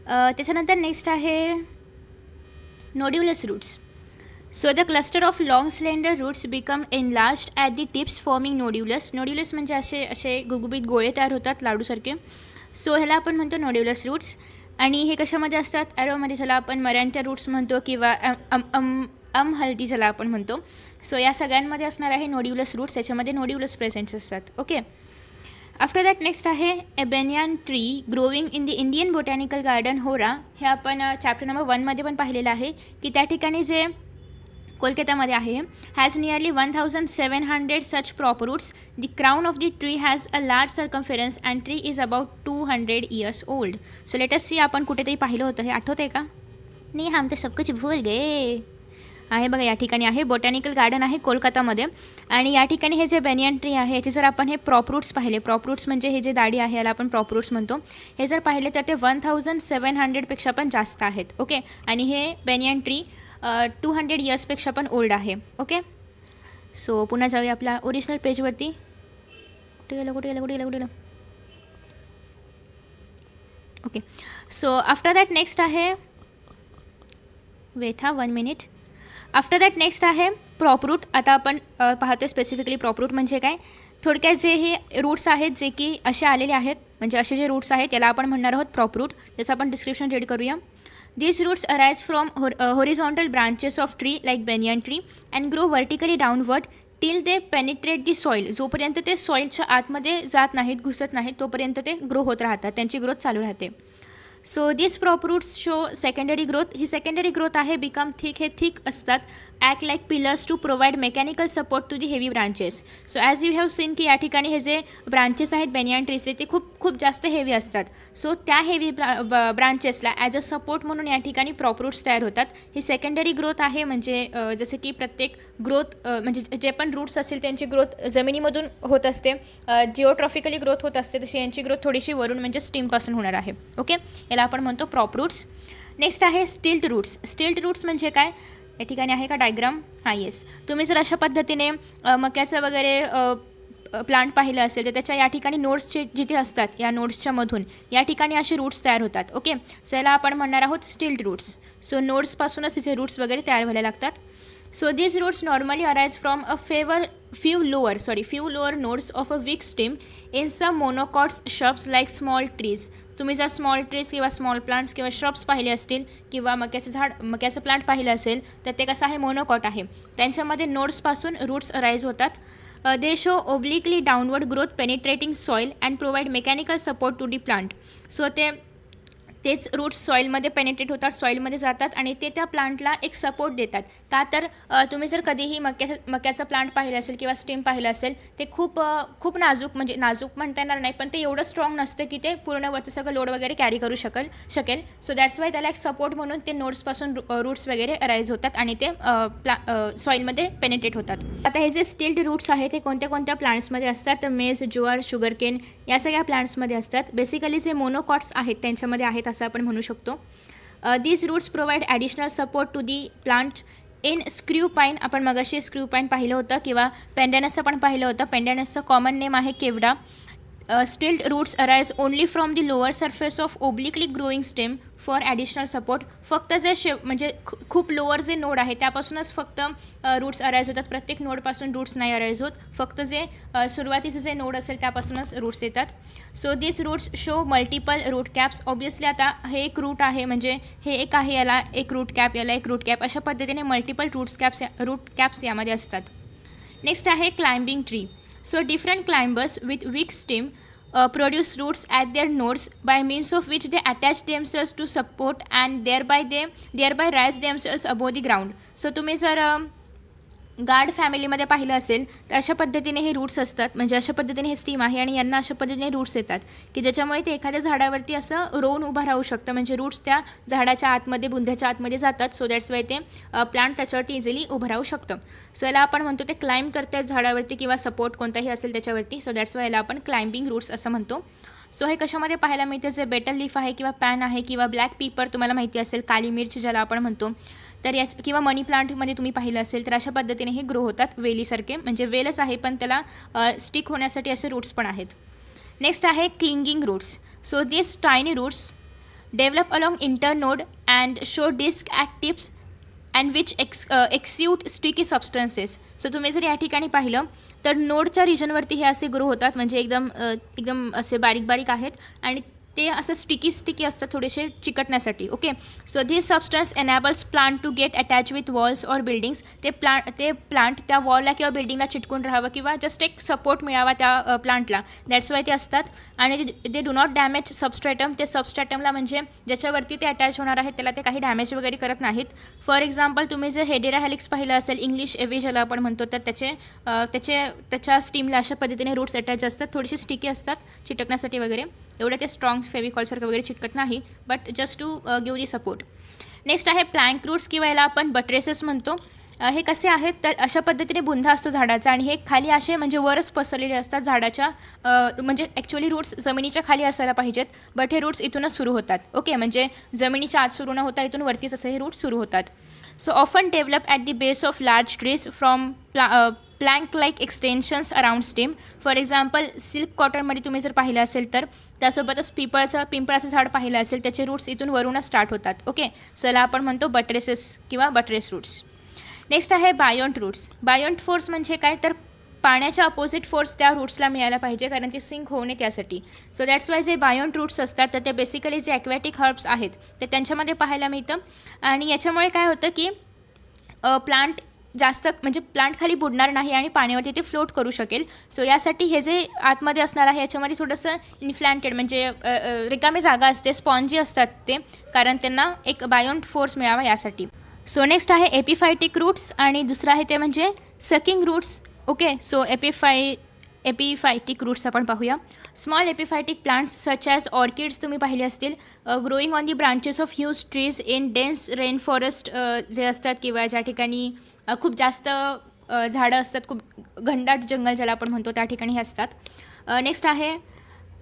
त्याच्यानंतर नेक्स्ट आहे nodulose roots. So the cluster of long slender roots become enlarged at the tips forming nodulus. Nodulus म्हणजे असे गुगुबीत गोळे तयार होतात लाडूसारखे. सो ह्याला आपण म्हणतो नोड्युलस रूट्स. आणि हे कशामध्ये असतात, ॲरोमध्ये, ज्याला आपण मरॅन्टा रूट्स म्हणतो किंवा हल्दी ज्याला आपण म्हणतो. सो या सगळ्यांमध्ये असणार आहे नोड्युलस रूट्स, याच्यामध्ये नोड्युलस प्रेझेंट्स असतात. ओके, आफ्टर दॅट नेक्स्ट आहे a banyan tree growing in the Indian botanical garden Howrah. हे आपण चॅप्टर नंबर 1मध्ये पण पाहिलेलं आहे की त्या ठिकाणी जे कोलकातामध्ये आहे, has nearly 1700 such proper roots. The crown of the tree has a large circumference and tree is about 200 years old. So let us see, आपण कुठेतरी पाहिलं होतं, हे आठवतं आहे का? नाही, हम ते सब कुछ भूल गए. आहे बघा, या ठिकाणी आहे बॉटॅनिकल गार्डन आहे कोलकातामध्ये. आणि या ठिकाणी हे जे बेनियन ट्री आहे याचे जर आपण हे प्रॉप रूट्स पाहिले, प्रॉप रूट्स म्हणजे हे जे दाढी आहे याला आपण प्रॉप रूट्स म्हणतो, हे जर पाहिले तर ते 1700पेक्षा पण जास्त आहेत. ओके, आणि हे बेनियन ट्री 200 yearsपेक्षा पण ओल्ड आहे. ओके, सो पुन्हा जाऊया आपल्या ओरिजिनल पेजवरती. कुठे गेलं. Okay, so after that next आहे, wait 1 minute. After that next आहे प्रॉप रूट. आता आपण पाहतो स्पेसिफिकली प्रॉप रूट म्हणजे काय. थोडक्यात जे हे रूट्स आहेत जे की असे आलेले आहेत, म्हणजे असे जे रूट्स आहेत याला आपण म्हणणार आहोत प्रॉप रूट. त्याचं आपण डिस्क्रिप्शन रीड करूया. These roots arise from horizontal branches of tree like banyan tree and grow vertically downward till they penetrate the soil. जोपर्यंत ते सॉईलच्या आतमध्ये जात नाहीत, घुसत नाहीत, तोपर्यंत ते ग्रो होत राहतात, त्यांची ग्रोथ चालू राहते. So this prop roots show secondary growth. ही सेकंडरी ग्रोथ आहे. बिकम थिक, हे थिक असतात. Act like pillars to provide mechanical support to the heavy branches. So as you have seen की या ठिकाणी हे जे ब्रांचेस आहेत बेनियन ट्रीचे ते खूप जास्त हेवी असतात. सो त्या हेवी ब्रांचेसला ॲज अ सपोर्ट म्हणून या ठिकाणी प्रॉप रूट्स तयार होतात. ही सेकंडरी ग्रोथ आहे. म्हणजे जसं की प्रत्येक ग्रोथ म्हणजे जे पण रूट्स असतील त्यांची ग्रोथ जमिनीमधून होत असते. जिओट्रॉफिकली ग्रोथ होत असते, तशी यांची ग्रोथ थोडीशी वरून म्हणजे स्टीमपासून होणार आहे. ओके, याला आपण म्हणतो प्रॉप रूट्स. नेक्स्ट आहे स्टिल्ट रूट्स. स्टिल्ट रूट्स म्हणजे काय, या ठिकाणी आहे का डायग्राम? हां, येस. तुम्ही जर अशा पद्धतीने मक्याचं वगैरे प्लांट पाहिलं असेल तर त्याच्या या ठिकाणी नोड्सचे जिथे असतात, या नोड्सच्या मधून या ठिकाणी असे रूट्स तयार होतात. ओके, सो याला आपण म्हणणार आहोत स्टिल्ट रूट्स. सो नोड्सपासूनच तिचे रूट्स वगैरे तयार व्हायला लागतात. So these roots normally arise from a few lower nodes of a weak stem in some monocots shrubs like small trees. तुम्ही जर स्मॉल ट्रीज किंवा स्मॉल प्लांट्स किंवा श्रब्स पाहिले असतील किंवा मक्याचं प्लांट पाहिलं असेल तर ते कसं आहे, मोनोकॉट आहे. त्यांच्यामध्ये नोड्सपासून रूट्स अराईज होतात. They show obliquely downward growth penetrating soil and provide mechanical support to the plant. So तेच रूट्स सॉईलमध्ये पेनिट्रेट होतात, सॉईलमध्ये जातात आणि ते त्या प्लांटला एक सपोर्ट देतात. का तर तुम्ही जर कधीही मक्याचं प्लांट पाहिलं असेल किंवा स्टेम पाहिलं असेल ते खूप नाजूक, म्हणजे नाजूक म्हणता येणार नाही पण ते एवढं स्ट्रॉंग नसतं की ते पूर्णवरती सगळं लोड वगैरे कॅरी करू शकेल. सो दॅट्स वाय त्याला एक सपोर्ट म्हणून ते नोड्सपासून रूट्स वगैरे अराईज होतात आणि ते सॉईलमध्ये पेनिट्रेट होतात. आता हे जे स्टिल्ट रूट्स आहेत ते कोणत्या प्लांट्समध्ये असतात, तर मेज, ज्वार, शुगरकेन या सगळ्या प्लांट्समध्ये असतात. बेसिकली जे मोनोकॉट्स आहेत त्यांच्यामध्ये आहेत असं आपण म्हणू शकतो. These roots provide additional support to the plant in screw pine. आपण मगाशी स्क्रू पाईन पाहिलं होतं किंवा पेंडॅनसचं पण पाहिलं होतं. पेंडॅनसचं कॉमन नेम आहे केवडा. Stilt roots arise only from the lower surface of obliquely growing stem for additional support. फक्त जे म्हणजे खूप लोअर जे नोड आहे त्यापासूनच फक्त रूट्स अराईज होतात. प्रत्येक नोडपासून रूट्स नाही अराईज होत, फक्त जे सुरुवातीचे जे नोड असेल त्यापासूनच रूट्स येतात. So this roots show multiple root caps. Obviously आता हे एक रूट आहे, म्हणजे हे एक आहे, याला एक रूट कॅप, याला एक रूट कॅप, अशा पद्धतीने मल्टिपल रूट कॅप्स यामध्ये असतात. नेक्स्ट आहे climbing tree. So different climbers with weak stem produce roots at their nodes by means of which they attach themselves to support and thereby raise themselves above the ground. So तुम्ही जर गार्ड फॅमिलीमध्ये पाहिलं असेल तर अशा पद्धतीने हे रूट्स असतात, म्हणजे अशा पद्धतीने हे स्टीम आहे आणि यांना अशा पद्धतीने रूट्स येतात की ज्याच्यामुळे ते एखाद्या झाडावरती असं रोवून उभं राहू शकतं. म्हणजे रूट्स त्या झाडाच्या आतमध्ये, बुंध्याच्या आतमध्ये जातात. सो दॅट्स वाय ते प्लांट त्याच्यावरती इझिली उभं राहू शकतं. सो याला आपण म्हणतो ते क्लाइंब करतात झाडावरती किंवा सपोर्ट कोणताही असेल त्याच्यावरती. सो दॅट्स वाय याला आपण क्लाइम्बिंग रूट्स असं म्हणतो. सो हे कशामध्ये पाहायला मिळते, जे बेटल लीफ आहे किंवा पॅन आहे किंवा ब्लॅक पेपर तुम्हाला माहिती असेल, काली मिर्च ज्याला आपण म्हणतो, तर या किंवा मनी प्लांटमध्ये तुम्ही पाहिलं असेल तर अशा पद्धतीने हे ग्रो होतात वेलीसारखे. म्हणजे वेलच आहे पण त्याला स्टिक होण्यासाठी असे रूट्स पण आहेत. नेक्स्ट आहे clinging roots. So this tiny roots develop along internode and show disc at tips and which exude sticky substances. So तुम्ही जर या ठिकाणी पाहिलं तर नोडच्या रिजनवरती हे असे ग्रो होतात, म्हणजे एकदम असे बारीक बारीक आहेत आणि ते असं स्टिकी असतात थोडेसे चिकटण्यासाठी. Okay, so this substance enables plant to get attach with walls or buildings. ते प्लांट त्या वॉलला किंवा बिल्डिंगला चिटकून राहावं किंवा जस्ट एक सपोर्ट मिळावा त्या प्लांटला. दॅट्स वाय ते असतात. आणि दे डू नॉट डॅमेज सबस्ट्रॅटम. ते सबस्ट्रॅटमला म्हणजे ज्याच्यावरती ते अटॅच होणार आहेत त्याला ते काही डॅमेज वगैरे करत नाहीत. फॉर एक्झाम्पल तुम्ही जर हेडेरा हेलिक्स पाहिलं असेल, इंग्लिश एव्ही ज्याला आपण म्हणतो, तर त्याच्या स्टीमला अशा पद्धतीने रूट्स अटॅच असतात, थोडीशी स्टिकी असतात चिटकण्यासाठी वगैरे. एवढं ते स्ट्रॉंग फेविकॉलसारखं वगैरे चिटकत नाही, but just to give the support. Next आहे प्लँक रूट्स किंवा याला आपण बट्रेसेस म्हणतो. हे कसे आहेत तर अशा पद्धतीने बुंधा असतो झाडाचा आणि हे खाली असे म्हणजे वरच पसरलेले असतात झाडाच्या, म्हणजे ॲक्च्युअली रूट्स जमिनीच्या खाली असायला पाहिजेत, बट हे रूट्स इथूनच सुरू होतात. ओके, म्हणजे जमिनीच्या आत सुरू न होता इथून वरतीच असे हे रूट्स सुरू होतात. So often develop at the base of large trees from plank like extensions around stem. For example silk कॉटनमध्ये तुम्ही जर पाहिलं असेल तर त्यासोबतच पिंपळाचं झाड पाहिलं असेल, त्याचे रूट्स इथून वरूनच स्टार्ट होतात. ओके, सो याला आपण म्हणतो बट्रेसेस किंवा बट्रेस रूट्स. नेक्स्ट आहे बायोंट रूट्स. बायोंट फोर्स म्हणजे काय तर पाण्याच्या अपोजिट फोर्स त्या रूट्सला मिळायला पाहिजे, कारण ते सिंक होऊ नये त्यासाठी. सो दॅट्स वाय जे बायोंट रूट्स असतात तर ते बेसिकली जे ॲक्वॅटिक हर्ब्स आहेत ते त्यांच्यामध्ये पाहायला मिळतं. आणि याच्यामुळे काय होतं की प्लांट जास्त म्हणजे प्लांट खाली बुडणार नाही आणि पाण्यावरती ते फ्लोट करू शकेल. सो यासाठी हे जे आतमध्ये असणार आहे याच्यामध्ये थोडंसं इन्फ्लॅन्टेड म्हणजे रिकामी जागा असते, स्पॉन्जी असतात ते, कारण त्यांना एक बायोंट फोर्स मिळावा यासाठी. सो नेक्स्ट आहे एपिफायटिक रूट्स आणि दुसरं आहे ते म्हणजे sucking roots. Okay, so epiphytic roots आपण पाहूया. Small epiphytic plants such as orchids तुम्ही पाहिले असतील, growing on the branches of huge trees in dense rain forest जे असतात किंवा ज्या ठिकाणी खूप जास्त झाडं असतात, खूप घनदाट जंगल ज्याला आपण म्हणतो त्या ठिकाणी हे असतात. नेक्स्ट आहे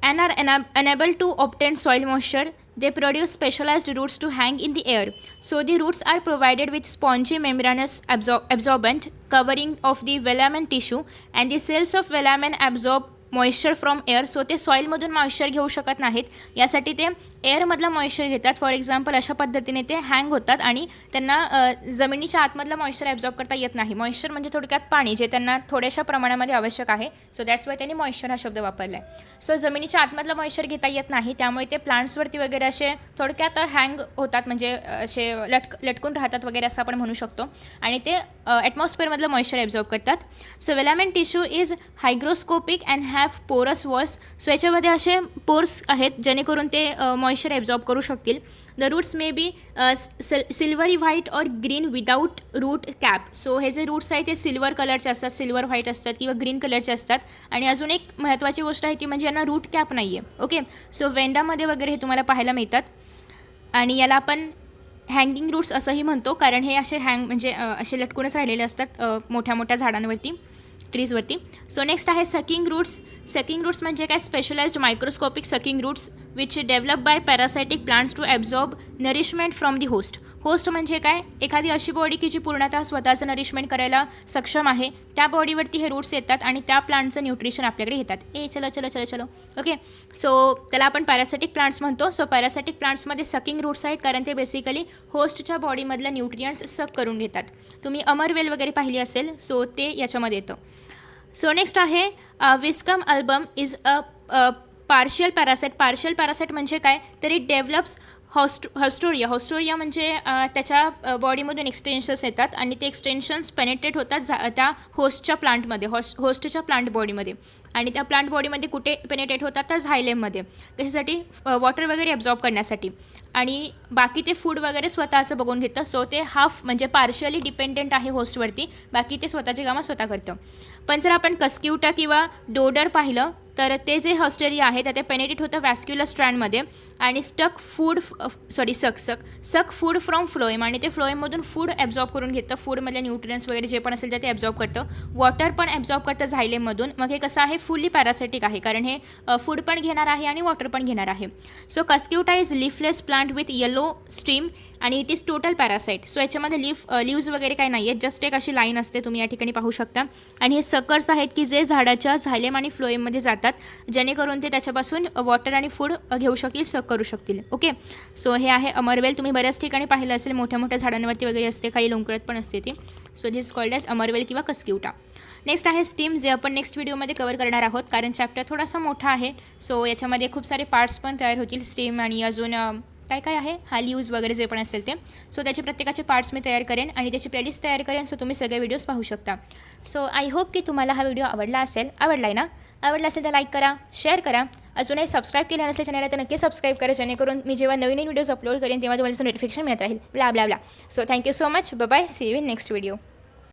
and are unable to obtain soil moisture. They produce specialized roots to hang in the air. So the roots are provided with spongy membranous absorbent covering of the velamen tissue, and the cells of velamen absorb moisture from air. So ते सॉईलमधून मॉइश्चर घेऊ शकत नाहीत, यासाठी ते एअरमधला मॉइश्चर घेतात. फॉर एक्झाम्पल अशा पद्धतीने ते हँग होतात आणि त्यांना जमिनीच्या आतमधला मॉइश्चर ॲब्झॉर्ब करता येत नाही. मॉइश्चर म्हणजे थोडक्यात पाणी, जे त्यांना थोड्याशा प्रमाणामध्ये आवश्यक आहे. सो दॅट्स वाय त्यांनी मॉइश्चर हा शब्द वापरला आहे. सो जमिनीच्या आतमधला मॉइश्चर घेता येत नाही, त्यामुळे ते प्लांट्सवरती वगैरे असे थोडक्यात हँग होतात, म्हणजे असे लटकून राहतात वगैरे असं आपण म्हणू शकतो, आणि ते ॲटमॉस्फिअरमधलं मॉइश्चर ॲब्झॉर्ब करतात. So velamen tissue is hygroscopic and have पोरस वॉल्स. सो याच्यामध्ये असे पोर्स आहेत जेणेकरून ते मॉइश्चर ॲब्झॉर्ब करू शकतील. The roots may be silvery white or green without root cap. So हे जे रूट्स आहेत ते सिल्वर कलरचे असतात, सिल्वर व्हाईट असतात किंवा ग्रीन कलरचे असतात. आणि अजून एक महत्त्वाची गोष्ट आहे ती म्हणजे यांना रूट कॅप नाही आहे. ओके, सो वेंडामध्ये वगैरे हे तुम्हाला पाहायला मिळतात, आणि याला आपण हँगिंग रूट्स असंही म्हणतो, कारण हे असे म्हणजे असे लटकूनच राहिलेले असतात मोठ्या मोठ्या झाडांवरती, ट्रीजवरती. सो नेक्स्ट आहे सकिंग रूट्स. सकिंग रूट्स म्हणजे काय, specialised microscopic sucking roots which develop by parasitic plants to absorb nourishment from the host. Host म्हणजे काय, एखादी अशी बॉडी की जी पूर्णतः स्वतःचं नरिशमेंट करायला सक्षम आहे, त्या बॉडीवरती हे रूट्स येतात आणि त्या प्लांटचं न्यूट्रिशन आपल्याकडे येतात. चलो. ओके, सो त्याला आपण पॅरासायटिक प्लांट्स म्हणतो. सो पॅरासायटिक प्लांट्समध्ये सकिंग रूट्स आहेत, कारण ते बेसिकली होस्टच्या बॉडीमधल्या न्यूट्रियंट्स सक करून घेतात. तुम्ही अमरवेल वगैरे पाहिली असेल, सो ते याच्यामध्ये येतं. सो नेक्स्ट आहे Viscum album is a partial parasite. Partial parasite म्हणजे काय, तर इट डेव्हलप्स हॉस्टोरिया म्हणजे त्याच्या बॉडीमधून एक्सटेन्शन्स येतात आणि ते एक्सटेन्शन्स पेनेट्रेट होतात त्या होस्टच्या प्लांटमध्ये, होस्टच्या प्लांट बॉडीमध्ये. आणि त्या प्लांट बॉडीमध्ये कुठे पेनेट्रेट होतात, तर झायलेममध्ये, त्याच्यासाठी वॉटर वगैरे ॲब्झॉर्ब करण्यासाठी. आणि बाकी ते फूड वगैरे स्वतः असं बघून घेतं. सो ते हाफ म्हणजे पार्शियली डिपेंडेंट आहे होस्टवरती, बाकी ते स्वतःची कामं स्वतः करतं. पण जर आपण कस्क्युटा किंवा डोडर पाहिलं तर ते जे हॉस्टेरिया आहे ते पेनेट्रेट होतं वॅस्क्युलर स्ट्रँडमध्ये आणि सक फूड फ्रॉम फ्लोएम, आणि ते फ्लोएममधून फूड ॲब्झॉर्ब करून घेतं. फूडमधले न्यूट्रियन्स वगैरे जे पण असेल ते ॲब्झॉर्ब करतं. वॉटर पण ॲब्झॉर्ब करतं झायलेममधून. मग हे कसं आहे, फुल्ली पॅरासायटिक आहे, कारण हे फूड पण घेणार आहे आणि वॉटर पण घेणार आहे. So cuscuta is leafless plant with yellow stream आणि it is total parasite. So याच्यामध्ये लिव्ज वगैरे काही नाही आहेत, जस्ट एक अशी लाईन असते, तुम्ही या ठिकाणी पाहू शकता. आणि हे सकर्स आहेत की जे झाडाच्या झायलेम आणि फ्लोएममध्ये जातात, जेणेकरून ते त्याच्यापासून वॉटर आणि फूड घेऊ शकतील, सक करू शकतील. ओके, सो हे आहे अमरवेल. तुम्ही बऱ्याच ठिकाणी पाहिलं असेल, मोठ्या मोठ्या झाडांवरती वगैरे असते, काही लोंकळत पण असते ती. सो दिस कॉल्ड ॲज अमरवेल किंवा कस्क्युटा. नेक्स्ट आहे स्टीम, जे आपण नेक्स्ट व्हिडिओमध्ये कवर करणार आहोत, कारण चॅप्टर थोडासा मोठा आहे. सो याच्यामध्ये खूप सारे पार्ट्स पण तयार होतील, स्टीम आणि अजून काय आहे, हा लीव्ज वगैरे जे पण असेल ते. सो त्याचे प्रत्येकाचे पार्ट्स मी तयार करेन आणि त्याची प्लेलिस्ट तयार करेन. सो तुम्ही सगळे व्हिडिओज पाहू शकता. सो आय होप की तुम्हाला हा व्हिडिओ आवडला असेल. आवडला ना? आवडला असेल तर लाईक करा, शेअर करा. अजूनही सबस्क्राईब केलं नसेल चॅनलला तर नक्की सबस्क्राईब करा, जेणेकरून मी जेव्हा नवीन व्हिडिओज अपलोड करेन तेव्हा तुम्हाला नोटिफिकेशन मिळत राहील. Blah. So thank you so much. Bye. See you in next video.